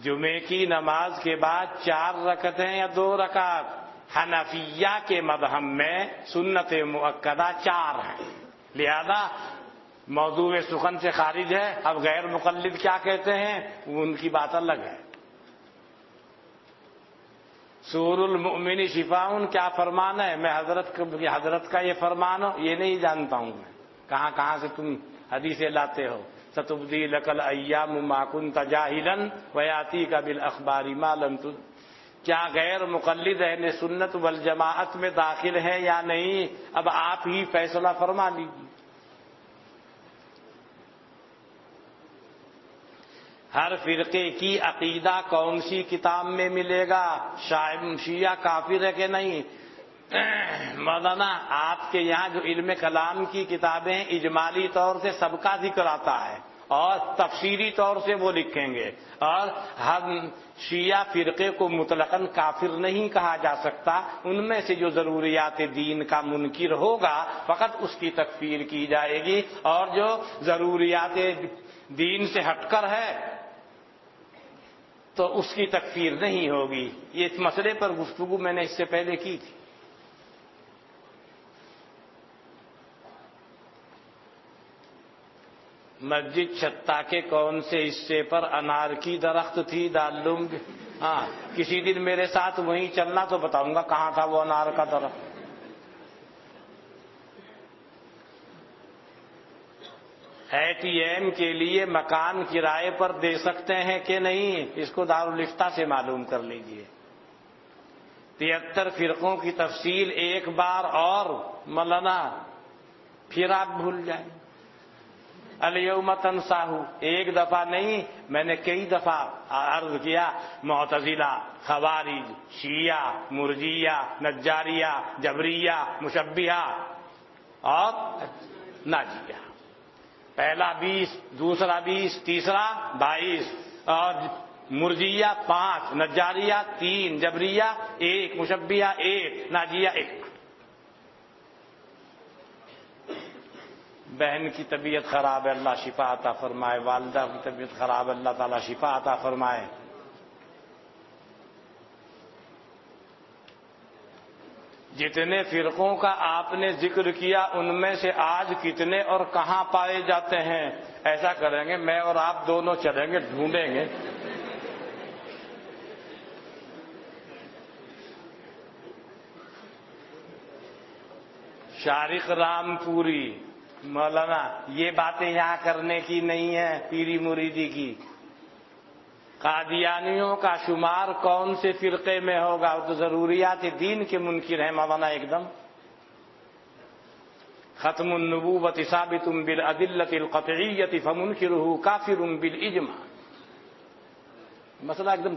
جمعے کی نماز کے بعد 4 رکعتیں یا 2 رکعت، حنفیہ کے مذہب میں سنت مؤکدہ 4 ہیں، لہذا موضوع سخن سے خارج ہے۔ اب غیر مقلد کیا کہتے ہیں وہ ان کی بات الگ ہے۔ سور المؤمن شفاء کیا فرمان ہے؟ میں حضرت کا یہ فرمان ہو یہ نہیں جانتا ہوں میں، کہاں سے تم حدیثیں لاتے ہو؟ ستبدی لک الایام ما کنت جاہلا ویاتیک بالاخبار ما لم تدر۔ کیا غیر مقلد اہل سنت والجماعت میں داخل ہے یا نہیں؟ اب آپ ہی فیصلہ فرما لیجیے۔ ہر فرقے کی عقیدہ کون سی کتاب میں ملے گا؟ شیعہ کافر ہے کہ نہیں؟ مولانا آپ کے یہاں جو علم کلام کی کتابیں ہیں اجمالی طور سے سب کا ذکر آتا ہے اور تفصیلی طور سے وہ لکھیں گے، اور ہم شیعہ فرقے کو مطلقاً کافر نہیں کہا جا سکتا، ان میں سے جو ضروریات دین کا منکر ہوگا فقط اس کی تکفیر کی جائے گی، اور جو ضروریات دین سے ہٹ کر ہے تو اس کی تکفیر نہیں ہوگی۔ یہ اس مسئلے پر گفتگو میں نے اس سے پہلے کی تھی۔ مسجد چھتا کے کون سے حصے پر انار کی درخت تھی ڈال لوں گی؟ ہاں، کسی دن میرے ساتھ وہیں چلنا تو بتاؤں گا کہاں تھا وہ انار کا درخت۔ اے ٹی ایم کے لیے مکان کرائے پر دے سکتے ہیں کہ نہیں؟ اس کو دارالفتہ سے معلوم کر لیجئے۔ 73 فرقوں کی تفصیل ایک بار اور مولانا پھر آپ بھول جائیں۔ الیوم تنساہ، ایک دفعہ نہیں، میں نے کئی دفعہ عرض کیا، معتزلہ، خوارج، شیعہ، مرجیہ، نجاریہ، جبریہ، مشبہہ اور ناجیہ، پہلا 20، دوسرا 20، تیسرا 22، اور مرجیہ 5، نجاریہ 3، جبریہ 1، مشبہہ 1، ناجیہ 1۔ بہن کی طبیعت خراب ہے، اللہ شفا عطا فرمائے، والدہ کی طبیعت خراب ہے، اللہ تعالیٰ شفا عطا فرمائے۔ جتنے فرقوں کا آپ نے ذکر کیا ان میں سے آج کتنے اور کہاں پائے جاتے ہیں؟ ایسا کریں گے میں اور آپ دونوں چلیں گے ڈھونڈیں گے. شارق رام پوری مولانا یہ باتیں یہاں کرنے کی نہیں ہے پیری مریدی کی. قادیانیوں کا شمار کون سے فرقے میں ہوگا؟ وہ تو ضروریات دین کے منکر ہیں مولانا ایک دم. ختم النبوت ثابت بالادلۃ القطعیۃ فمنکرہ کافر بالاجماع. مسئلہ ایک دم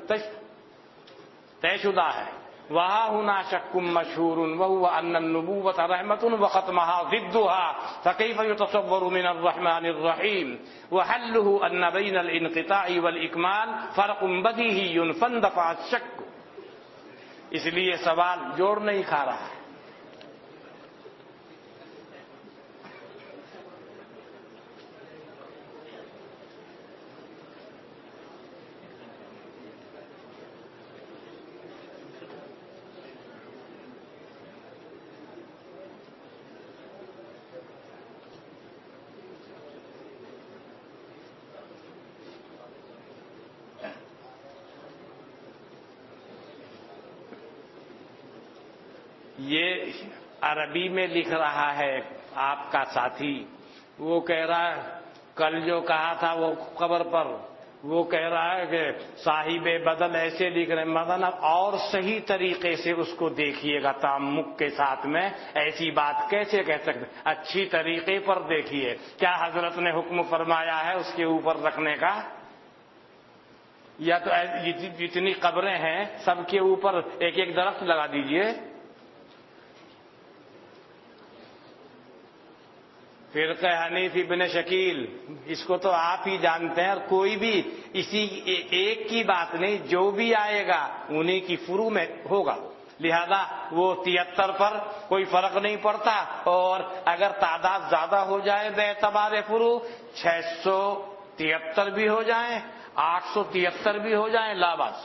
طے شدہ ہے. وہاں ہونا شک مشہور وهو ان النبوۃ رحمۃ وختمها ضدها فكيف يتصور من الرحمن الرحيم وحله ان بين الانقطاع والاكمال فرق بديهي فاندفع الشك. اس لیے سوال جوڑ نہیں کھا رہا ہے. یہ عربی میں لکھ رہا ہے آپ کا ساتھی. وہ کہہ رہا ہے کل جو کہا تھا وہ قبر پر وہ کہہ رہا ہے کہ صاحب بدل ایسے لکھ رہے ہیں. مدن اور صحیح طریقے سے اس کو دیکھیے گا تعمق کے ساتھ میں. ایسی بات کیسے کہہ سکتے؟ اچھی طریقے پر دیکھیے. کیا حضرت نے حکم فرمایا ہے اس کے اوپر رکھنے کا؟ یا تو جتنی قبریں ہیں سب کے اوپر ایک ایک درخت لگا دیجئے. فرقہ حنیف ابن شکیل اس کو تو آپ ہی جانتے ہیں. اور کوئی بھی اسی ایک کی بات نہیں، جو بھی آئے گا انہی کی فروع میں ہوگا. لہذا وہ 73 پر کوئی فرق نہیں پڑتا. اور اگر تعداد زیادہ ہو جائے بے اعتبار فروع 673 بھی ہو جائیں 873 بھی ہو جائیں لا باس.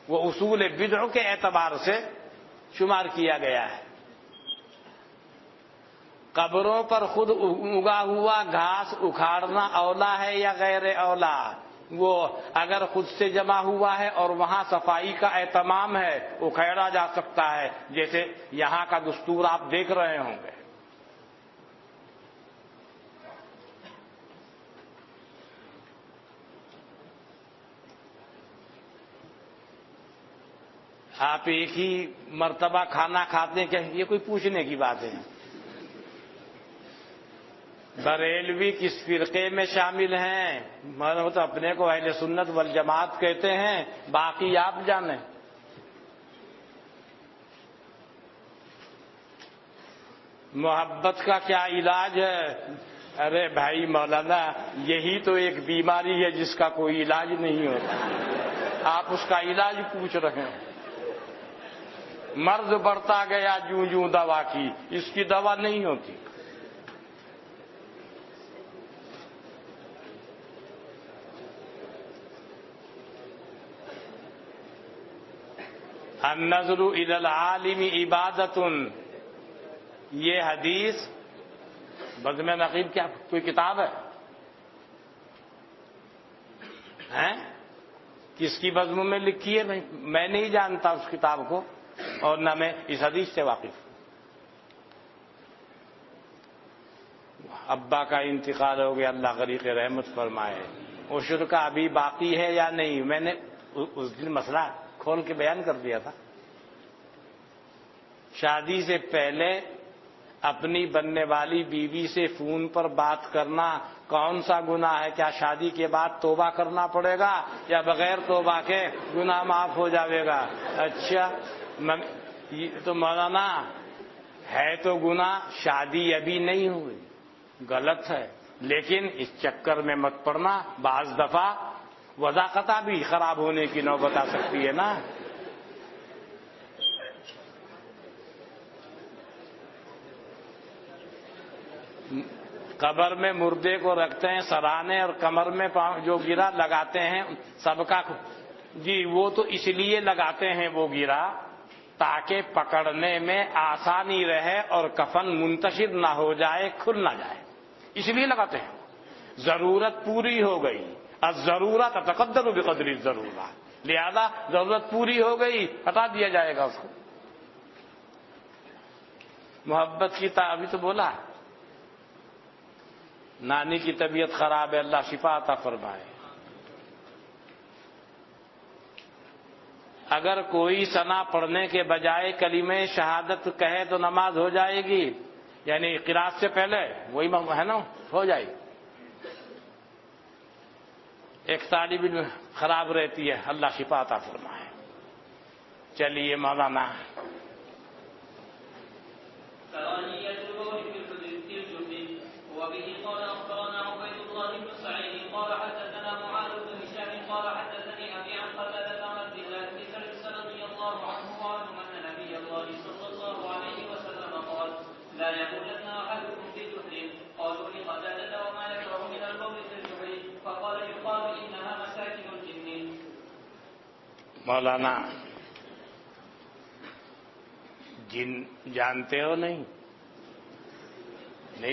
وہ اصول بدع کے اعتبار سے شمار کیا گیا ہے. قبروں پر خود اگا ہوا گھاس اکھاڑنا اولا ہے یا غیر اولا؟ وہ اگر خود سے جمع ہوا ہے اور وہاں صفائی کا اہتمام ہے اکھاڑا جا سکتا ہے، جیسے یہاں کا دستور آپ دیکھ رہے ہوں گے. آپ ایک ہی مرتبہ کھانا کھاتے ہیں، یہ کوئی پوچھنے کی بات ہے؟ بریلوی کس فرقے میں شامل ہیں؟ تو اپنے کو اہل سنت والجماعت کہتے ہیں، باقی آپ جانیں. محبت کا کیا علاج ہے؟ ارے بھائی مولانا یہی تو ایک بیماری ہے جس کا کوئی علاج نہیں ہوتا. آپ اس کا علاج پوچھ رہے ہیں. مرض بڑھتا گیا جوں جوں دوا کی، اس کی دوا نہیں ہوتی. النظر الی العالم عبادت. یہ حدیث بزم نقیب کیا کوئی کتاب ہے؟ کس کی بزم میں لکھی ہے؟ میں نہیں جانتا اس کتاب کو اور نہ میں اس حدیث سے واقف. ابا کا انتقال ہو گیا، اللہ غریق رحمت فرمائے. عشر کا ابھی باقی ہے یا نہیں؟ میں نے اس دن مسئلہ کھول کے بیان کر دیا تھا. شادی سے پہلے اپنی بننے والی بیوی سے فون پر بات کرنا کون سا گناہ ہے؟ کیا شادی کے بعد توبہ کرنا پڑے گا یا بغیر توبہ کے گناہ معاف ہو جائے گا؟ اچھا تو مولانا ہے تو گناہ، شادی ابھی نہیں ہوئی، غلط ہے. لیکن اس چکر میں مت پڑنا، بعض دفعہ وضاقتہ بھی خراب ہونے کی نوبت آ سکتی ہے نا. قبر میں مردے کو رکھتے ہیں، سرانے اور کمر میں جو گرا لگاتے ہیں سب کا. جی وہ تو اس لیے لگاتے ہیں وہ گرا تاکہ پکڑنے میں آسانی رہے اور کفن منتشر نہ ہو جائے، کھل نہ جائے، اس لیے لگاتے ہیں۔ ضرورت پوری ہو گئی، الضرورت تقدر بقدر الضرورت، لہذا ضرورت پوری ہو گئی، ہٹا دیا جائے گا اس کو۔ محبت کی ابھی تو بولا، نانی کی طبیعت خراب ہے، اللہ شفا عطا فرمائے۔ اگر کوئی ثنا پڑھنے کے بجائے کلمہ شہادت کہے تو نماز ہو جائے گی، یعنی قرات سے پہلے وہی ہے نا، ہو جائے گی۔ ایک طالب علم خراب رہتی ہے، اللہ شفا عطا فرمائے۔ چلیے مولانا، مولانا جن جانتے ہو؟ نہیں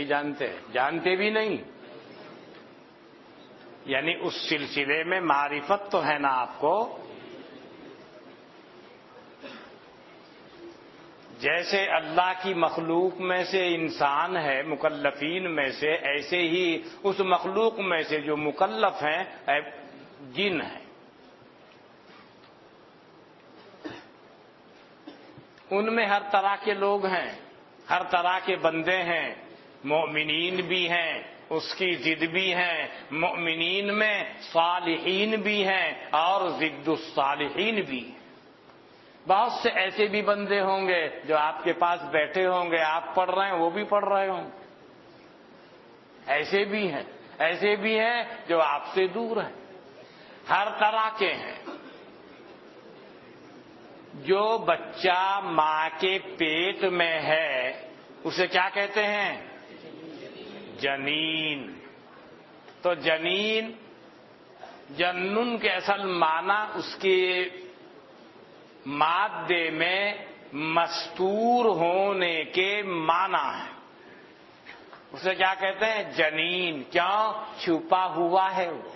جانتے، جانتے بھی نہیں، یعنی اس سلسلے میں معرفت تو ہے نا آپ کو۔ جیسے اللہ کی مخلوق میں سے انسان ہے مکلفین میں سے، ایسے ہی اس مخلوق میں سے جو مکلف ہیں جن ہیں، ان میں ہر طرح کے لوگ ہیں، ہر طرح کے بندے ہیں، مومنین بھی ہیں، اس کی ضد بھی ہیں، مومنین میں صالحین بھی ہیں اور ضد الصالحین بھی ہیں۔ بہت سے ایسے بھی بندے ہوں گے جو آپ کے پاس بیٹھے ہوں گے، آپ پڑھ رہے ہیں وہ بھی پڑھ رہے ہوں گے، ایسے بھی ہیں جو آپ سے دور ہیں، ہر طرح کے ہیں۔ جو بچہ ماں کے پیٹ میں ہے اسے کیا کہتے ہیں؟ جنین۔ تو جنین، جنن کے اصل معنی اس کے مادے میں مستور ہونے کے معنی ہے، اسے کیا کہتے ہیں؟ جنین۔ کیوں؟ چھپا ہوا ہے وہ،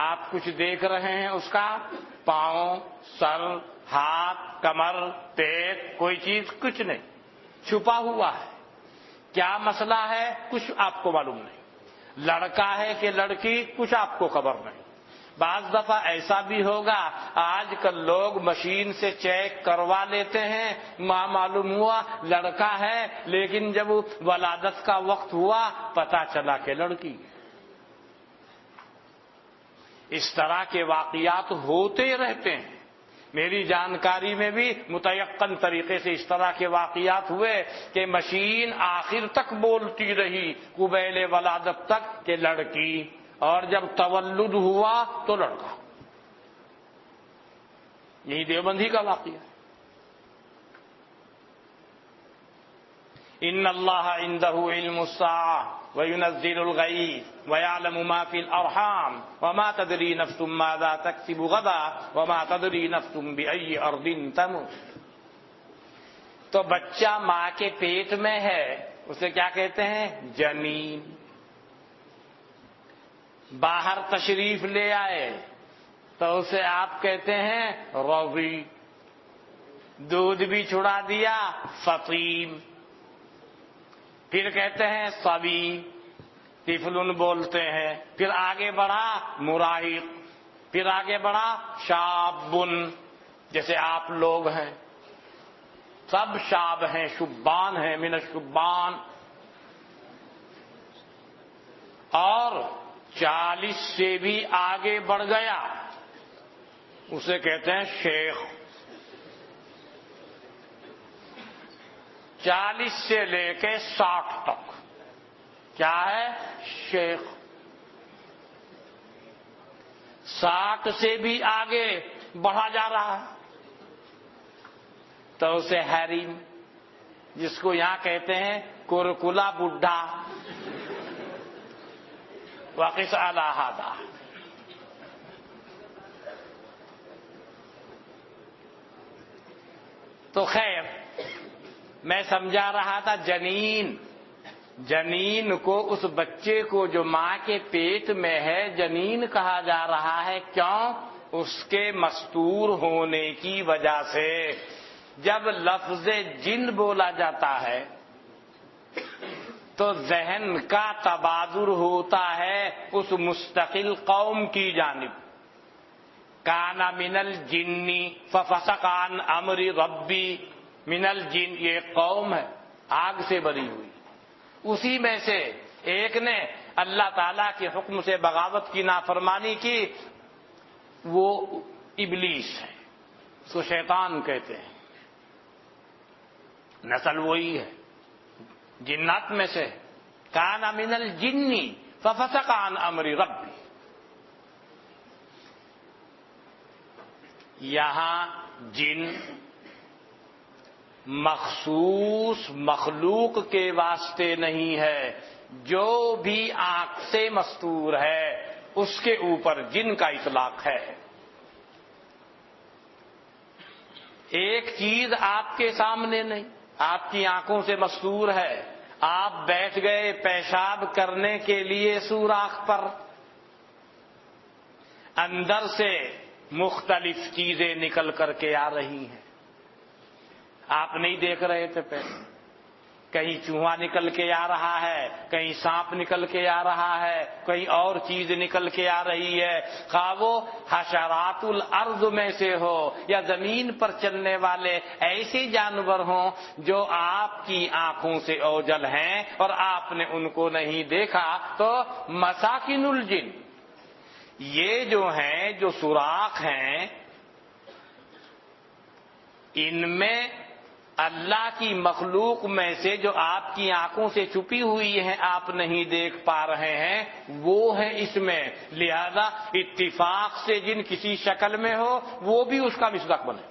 آپ کچھ دیکھ رہے ہیں اس کا، پاؤں، سر، ہاتھ، کمر، پیٹ، کوئی چیز کچھ نہیں، چھپا ہوا ہے۔ کیا مسئلہ ہے کچھ آپ کو معلوم نہیں، لڑکا ہے کہ لڑکی کچھ آپ کو خبر نہیں۔ بعض دفعہ ایسا بھی ہوگا، آج کل لوگ مشین سے چیک کروا لیتے ہیں، ماں معلوم ہوا لڑکا ہے، لیکن جب ولادت کا وقت ہوا پتہ چلا کہ لڑکی۔ اس طرح کے واقعات ہوتے رہتے ہیں، میری جانکاری میں بھی متیقن طریقے سے اس طرح کے واقعات ہوئے کہ مشین آخر تک بولتی رہی قبیل ولادت تک کہ لڑکی، اور جب تولد ہوا تو لڑکا۔ یہی دیوبندی کا واقعہ ہے۔ ان اللہ عندہ علم الساعة وینزل الغیث ویعلم ما فی الارحام وما تدری نفس ماذا تکسب غدا وما تدری نفس بأی ارض تموت۔ تو بچہ ماں کے پیٹ میں ہے، اسے کیا کہتے ہیں؟ جنین۔ باہر تشریف لے آئے تو اسے آپ کہتے ہیں روی۔ دودھ بھی چھڑا دیا فطیم، پھر کہتے ہیں صبی، طفل بولتے ہیں، پھر آگے بڑھا مراہق، پھر آگے بڑھا شابن، جیسے آپ لوگ ہیں سب شاب ہیں، شبان ہیں، من الشبان، اور 40 سے بھی آگے بڑھ گیا اسے کہتے ہیں شیخ۔ 40 سے لے کے 60 تک کیا ہے؟ شیخ۔ 60 سے بھی آگے بڑھا جا رہا ہے تو اسے حریم، جس کو یہاں کہتے ہیں کورکلا بڈھا، وقس علی ھذا۔ تو خیر میں سمجھا رہا تھا جنین کو، اس بچے کو جو ماں کے پیٹ میں ہے جنین کہا جا رہا ہے، کیوں؟ اس کے مستور ہونے کی وجہ سے۔ جب لفظ جن بولا جاتا ہے تو ذہن کا تبادر ہوتا ہے اس مستقل قوم کی جانب۔ کان من الجن ففسق عن امر ربی، من الجن یہ قوم ہے آگ سے بری ہوئی، اسی میں سے ایک نے اللہ تعالیٰ کے حکم سے بغاوت کی، نافرمانی کی، وہ ابلیس ہے، اس کو شیطان کہتے ہیں، نسل وہی ہے جنات میں سے۔ کان من الجن ففسق عن امر ربی، یہاں جن مخصوص مخلوق کے واسطے نہیں ہے، جو بھی آنکھ سے مستور ہے اس کے اوپر جن کا اطلاق ہے۔ ایک چیز آپ کے سامنے نہیں، آپ کی آنکھوں سے مستور ہے، آپ بیٹھ گئے پیشاب کرنے کے لیے سوراخ پر، اندر سے مختلف چیزیں نکل کر کے آ رہی ہیں، آپ نہیں دیکھ رہے تھے پہلے، کہیں چوہا نکل کے آ رہا ہے، کہیں سانپ نکل کے آ رہا ہے، کہیں اور چیز نکل کے آ رہی ہے، خواہ وہ حشرات الارض میں سے ہو یا زمین پر چلنے والے ایسے جانور ہوں جو آپ کی آنکھوں سے اوجل ہیں اور آپ نے ان کو نہیں دیکھا، تو مساکن الجن، یہ جو ہیں جو سوراخ ہیں، ان میں اللہ کی مخلوق میں سے جو آپ کی آنکھوں سے چھپی ہوئی ہیں، آپ نہیں دیکھ پا رہے ہیں، وہ ہیں اس میں، لہذا اتفاق سے جن کسی شکل میں ہو وہ بھی اس کا مصداق بنے،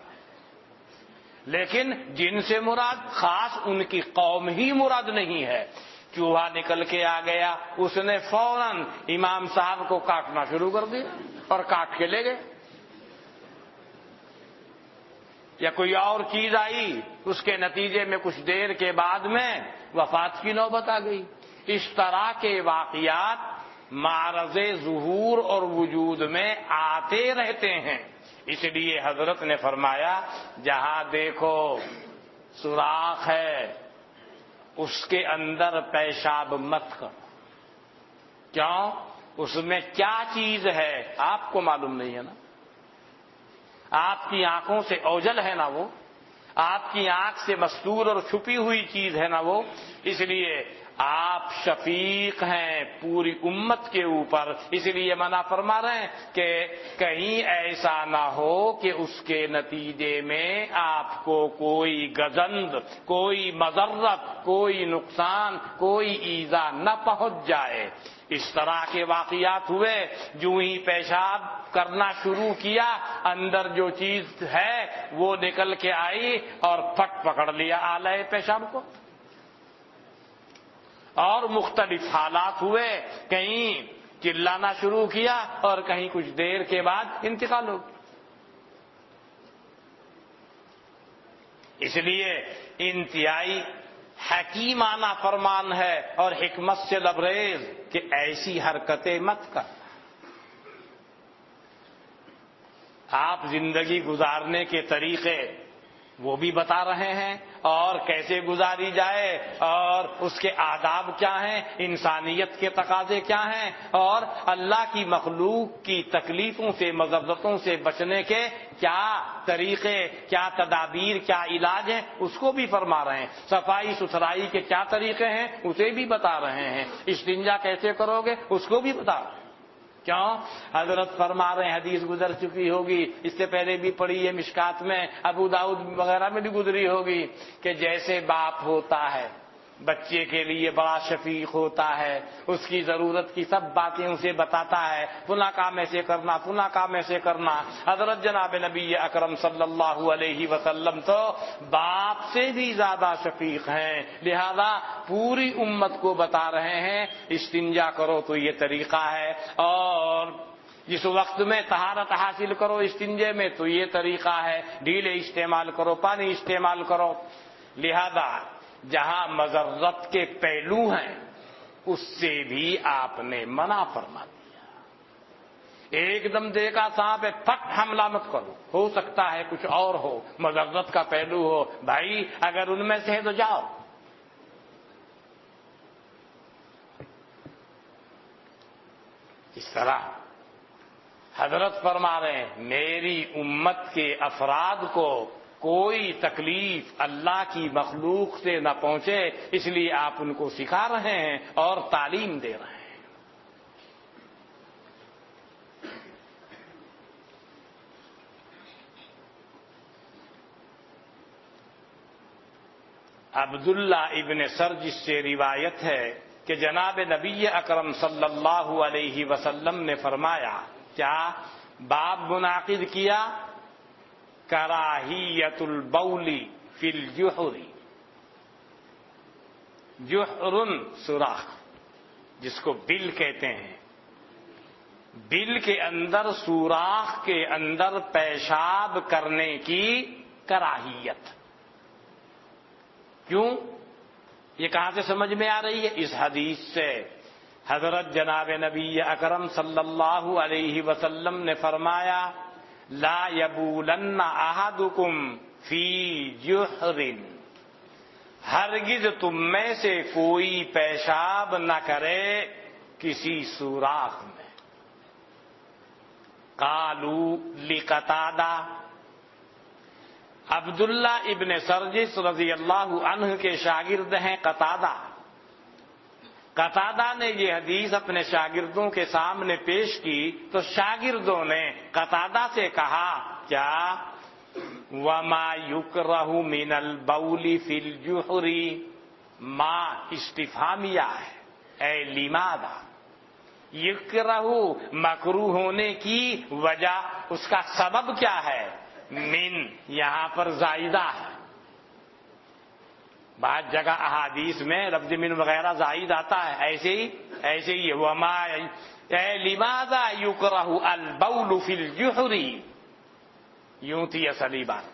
لیکن جن سے مراد خاص ان کی قوم ہی مراد نہیں ہے۔ چوہا نکل کے آ گیا، اس نے فوراً امام صاحب کو کاٹنا شروع کر دیا اور کاٹ کے لے گئے، یا کوئی اور چیز آئی، اس کے نتیجے میں کچھ دیر کے بعد میں وفات کی نوبت آ گئی۔ اس طرح کے واقعات معرض ظہور اور وجود میں آتے رہتے ہیں، اس لیے حضرت نے فرمایا جہاں دیکھو سوراخ ہے اس کے اندر پیشاب مت کرو، کیوں؟ اس میں کیا چیز ہے آپ کو معلوم نہیں ہے نا، آپ کی آنکھوں سے اوجل ہے نا وہ، آپ کی آنکھ سے مستور اور چھپی ہوئی چیز ہے نا وہ، اس لیے آپ شفیق ہیں پوری امت کے اوپر، اس لیے منع فرما رہے ہیں کہ کہیں ایسا نہ ہو کہ اس کے نتیجے میں آپ کو کوئی گزند، کوئی مضرت، کوئی نقصان، کوئی ایذا نہ پہنچ جائے۔ اس طرح کے واقعات ہوئے، جو ہی پیشاب کرنا شروع کیا، اندر جو چیز ہے وہ نکل کے آئی اور پھٹ پکڑ لیا آلہ پیشاب کو، اور مختلف حالات ہوئے، کہیں چلانا شروع کیا اور کہیں کچھ دیر کے بعد انتقال ہو گیا۔ اس لیے انتہائی حکیمانہ فرمان ہے اور حکمت سے لبریز کہ ایسی حرکتیں مت کر۔ آپ زندگی گزارنے کے طریقے وہ بھی بتا رہے ہیں، اور کیسے گزاری جائے، اور اس کے آداب کیا ہیں، انسانیت کے تقاضے کیا ہیں، اور اللہ کی مخلوق کی تکلیفوں سے، مضرتوں سے بچنے کے کیا طریقے، کیا تدابیر، کیا علاج ہیں، اس کو بھی فرما رہے ہیں۔ صفائی ستھرائی کے کیا طریقے ہیں اسے بھی بتا رہے ہیں۔ استنجا کیسے کرو گے اس کو بھی بتا رہے ہیں۔ کیوں؟ حضرت فرما رہے ہیں، حدیث گزر چکی ہوگی، اس سے پہلے بھی پڑھی ہے مشکات میں، ابو داؤد وغیرہ میں بھی گزری ہوگی، کہ جیسے باپ ہوتا ہے بچے کے لیے بڑا شفیق ہوتا ہے، اس کی ضرورت کی سب باتیں اسے بتاتا ہے، فلاں کام ایسے کرنا، فلاں کام ایسے کرنا۔ حضرت جناب نبی اکرم صلی اللہ علیہ وسلم تو باپ سے بھی زیادہ شفیق ہیں، لہذا پوری امت کو بتا رہے ہیں استنجا کرو تو یہ طریقہ ہے، اور جس وقت میں طہارت حاصل کرو استنجے میں تو یہ طریقہ ہے، ڈھیلے استعمال کرو، پانی استعمال کرو۔ لہذا جہاں مضرت کے پہلو ہیں اس سے بھی آپ نے منع فرما دیا۔ ایک دم دیکھا سانپ ہے، پھٹ حملہ مت کرو، ہو سکتا ہے کچھ اور ہو، مضرت کا پہلو ہو، بھائی اگر ان میں سے ہے تو جاؤ۔ اس طرح حضرت فرما رہے ہیں میری امت کے افراد کو کوئی تکلیف اللہ کی مخلوق سے نہ پہنچے، اس لیے آپ ان کو سکھا رہے ہیں اور تعلیم دے رہے ہیں۔ عبداللہ ابن سرجس سے روایت ہے کہ جناب نبی اکرم صلی اللہ علیہ وسلم نے فرمایا، کیا باب منعقد کیا کراہیت البول فی الجحر، جحر سوراخ جس کو بل کہتے ہیں، بل کے اندر سوراخ کے اندر پیشاب کرنے کی کراہیت۔ کیوں؟ یہ کہاں سے سمجھ میں آ رہی ہے؟ اس حدیث سے۔ حضرت جناب نبی اکرم صلی اللہ علیہ وسلم نے فرمایا، لا یبولن احدکم فی جحر، ہرگز تم میں سے کوئی پیشاب نہ کرے کسی سوراخ میں۔ قالوا لقتادہ، عبداللہ ابن سرجس رضی اللہ عنہ کے شاگرد ہیں قتادہ۔ قتادہ نے یہ حدیث اپنے شاگردوں کے سامنے پیش کی تو شاگردوں نے قتادہ سے کہا، کیا وما یکرہ من البول فی الجحر، ما استفہامیہ ہے، اے لماذا، یکرہ مکروہ ہونے کی وجہ، اس کا سبب کیا ہے؟ من یہاں پر زائدہ ہے، بعض جگہ احادیث میں لفظ من وغیرہ زائد آتا ہے، ایسے ہی وما اے لماذا یکرہ البول فی الجحر، یوں تھی اصلی بات۔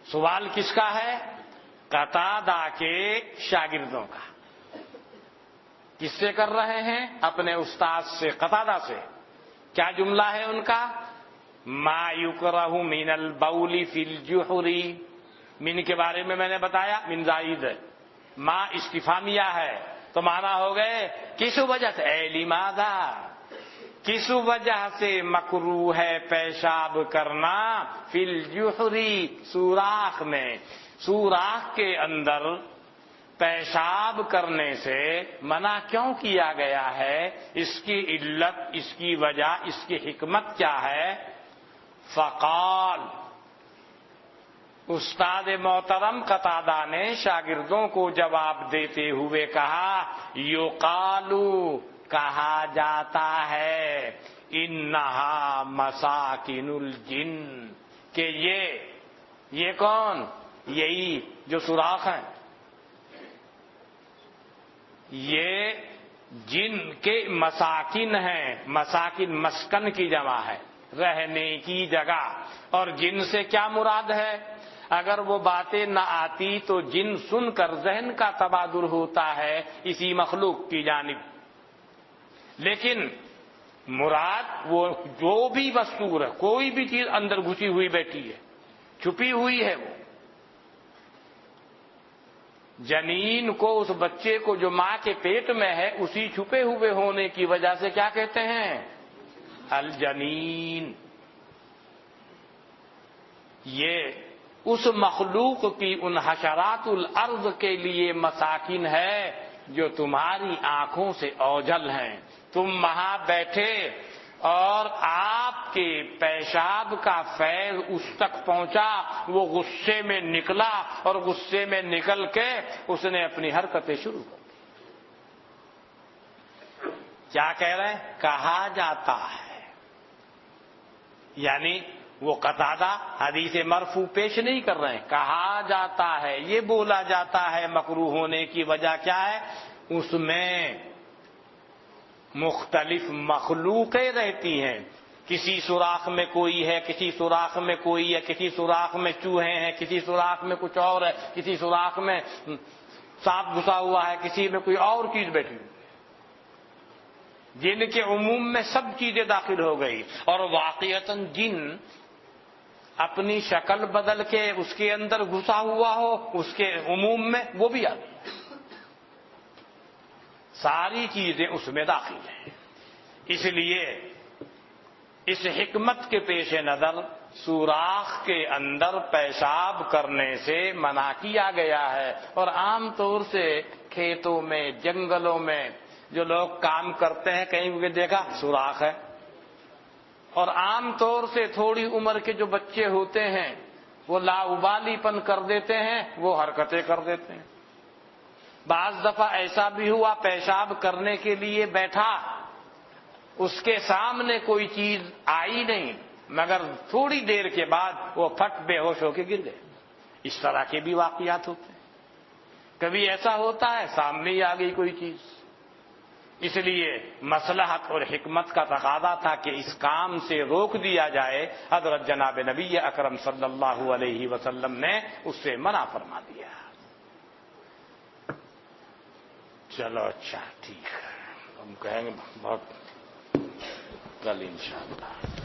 سوال کس کا ہے؟ قتادہ کے شاگردوں کا۔ کس سے کر رہے ہیں؟ اپنے استاد سے، قتادہ سے۔ کیا جملہ ہے ان کا؟ ما یکرہ من البول فی الجحر، من کے بارے میں نے بتایا من زائد ہے، ما استفہامیہ ہے، تو معنی ہو گئے کس وجہ سے، اے لماذا، کس وجہ سے مکروہ ہے پیشاب کرنا فی الجحر، سوراخ میں، سوراخ کے اندر پیشاب کرنے سے منع کیوں کیا گیا ہے؟ اس کی علت، اس کی وجہ، اس کی حکمت کیا ہے؟ فقال، استاد محترم قتادہ نے شاگردوں کو جواب دیتے ہوئے کہا، یقالو، کہا جاتا ہے، انہا مساکن الجن، کہ یہ کون؟ یہی جو سوراخ ہیں، یہ جن کے مساکن ہیں، مساکن مسکن کی جمع ہے، رہنے کی جگہ۔ اور جن سے کیا مراد ہے؟ اگر وہ باتیں نہ آتی تو جن سن کر ذہن کا تبادل ہوتا ہے اسی مخلوق کی جانب، لیکن مراد وہ جو بھی مستور ہے، کوئی بھی چیز اندر گھسی ہوئی بیٹھی ہے، چھپی ہوئی ہے، وہ جنین کو، اس بچے کو جو ماں کے پیٹ میں ہے، اسی چھپے ہوئے ہونے کی وجہ سے کیا کہتے ہیں؟ الجنین۔ یہ اس مخلوق کی ان حشرات الارض کے لیے مساکن ہے جو تمہاری آنکھوں سے اوجھل ہیں۔ تم وہاں بیٹھے اور آپ کے پیشاب کا فیض اس تک پہنچا، وہ غصے میں نکلا اور غصے میں نکل کے اس نے اپنی حرکتیں شروع کر دی۔ کیا کہہ رہے ہیں؟ کہا جاتا ہے، یعنی وہ قتادہ حدیث مرفوع پیش نہیں کر رہے ہیں، کہا جاتا ہے، یہ بولا جاتا ہے۔ مکروہ ہونے کی وجہ کیا ہے؟ اس میں مختلف مخلوقیں رہتی ہیں، کسی سوراخ میں کوئی ہے، کسی سوراخ میں کوئی ہے، کسی سوراخ میں چوہے ہیں، کسی سوراخ میں کچھ اور ہے، کسی سوراخ میں سانپ گھسا ہوا ہے، کسی میں کوئی اور چیز بیٹھی ہوئی، جن کے عموم میں سب چیزیں داخل ہو گئی، اور واقعتاً جن اپنی شکل بدل کے اس کے اندر گھسا ہوا ہو، اس کے عموم میں وہ بھی آتی ہے، ساری چیزیں اس میں داخل ہیں۔ اس لیے اس حکمت کے پیش نظر سوراخ کے اندر پیشاب کرنے سے منع کیا گیا ہے، اور عام طور سے کھیتوں میں، جنگلوں میں جو لوگ کام کرتے ہیں کہیں بھی دیکھا سوراخ ہے، اور عام طور سے تھوڑی عمر کے جو بچے ہوتے ہیں وہ لاابالی پن کر دیتے ہیں، وہ حرکتیں کر دیتے ہیں۔ بعض دفعہ ایسا بھی ہوا پیشاب کرنے کے لیے بیٹھا، اس کے سامنے کوئی چیز آئی نہیں، مگر تھوڑی دیر کے بعد وہ پھٹ بے ہوش ہو کے گر گئے۔ اس طرح کے بھی واقعات ہوتے ہیں۔ کبھی ایسا ہوتا ہے سامنے ہی آ گئی کوئی چیز۔ اس لیے مصلحت اور حکمت کا تقاضا تھا کہ اس کام سے روک دیا جائے، حضرت جناب نبی اکرم صلی اللہ علیہ وسلم نے اس سے منع فرما دیا۔ چلو اچھا ٹھیک ہے، ہم کہیں گے بہت کل انشاءاللہ۔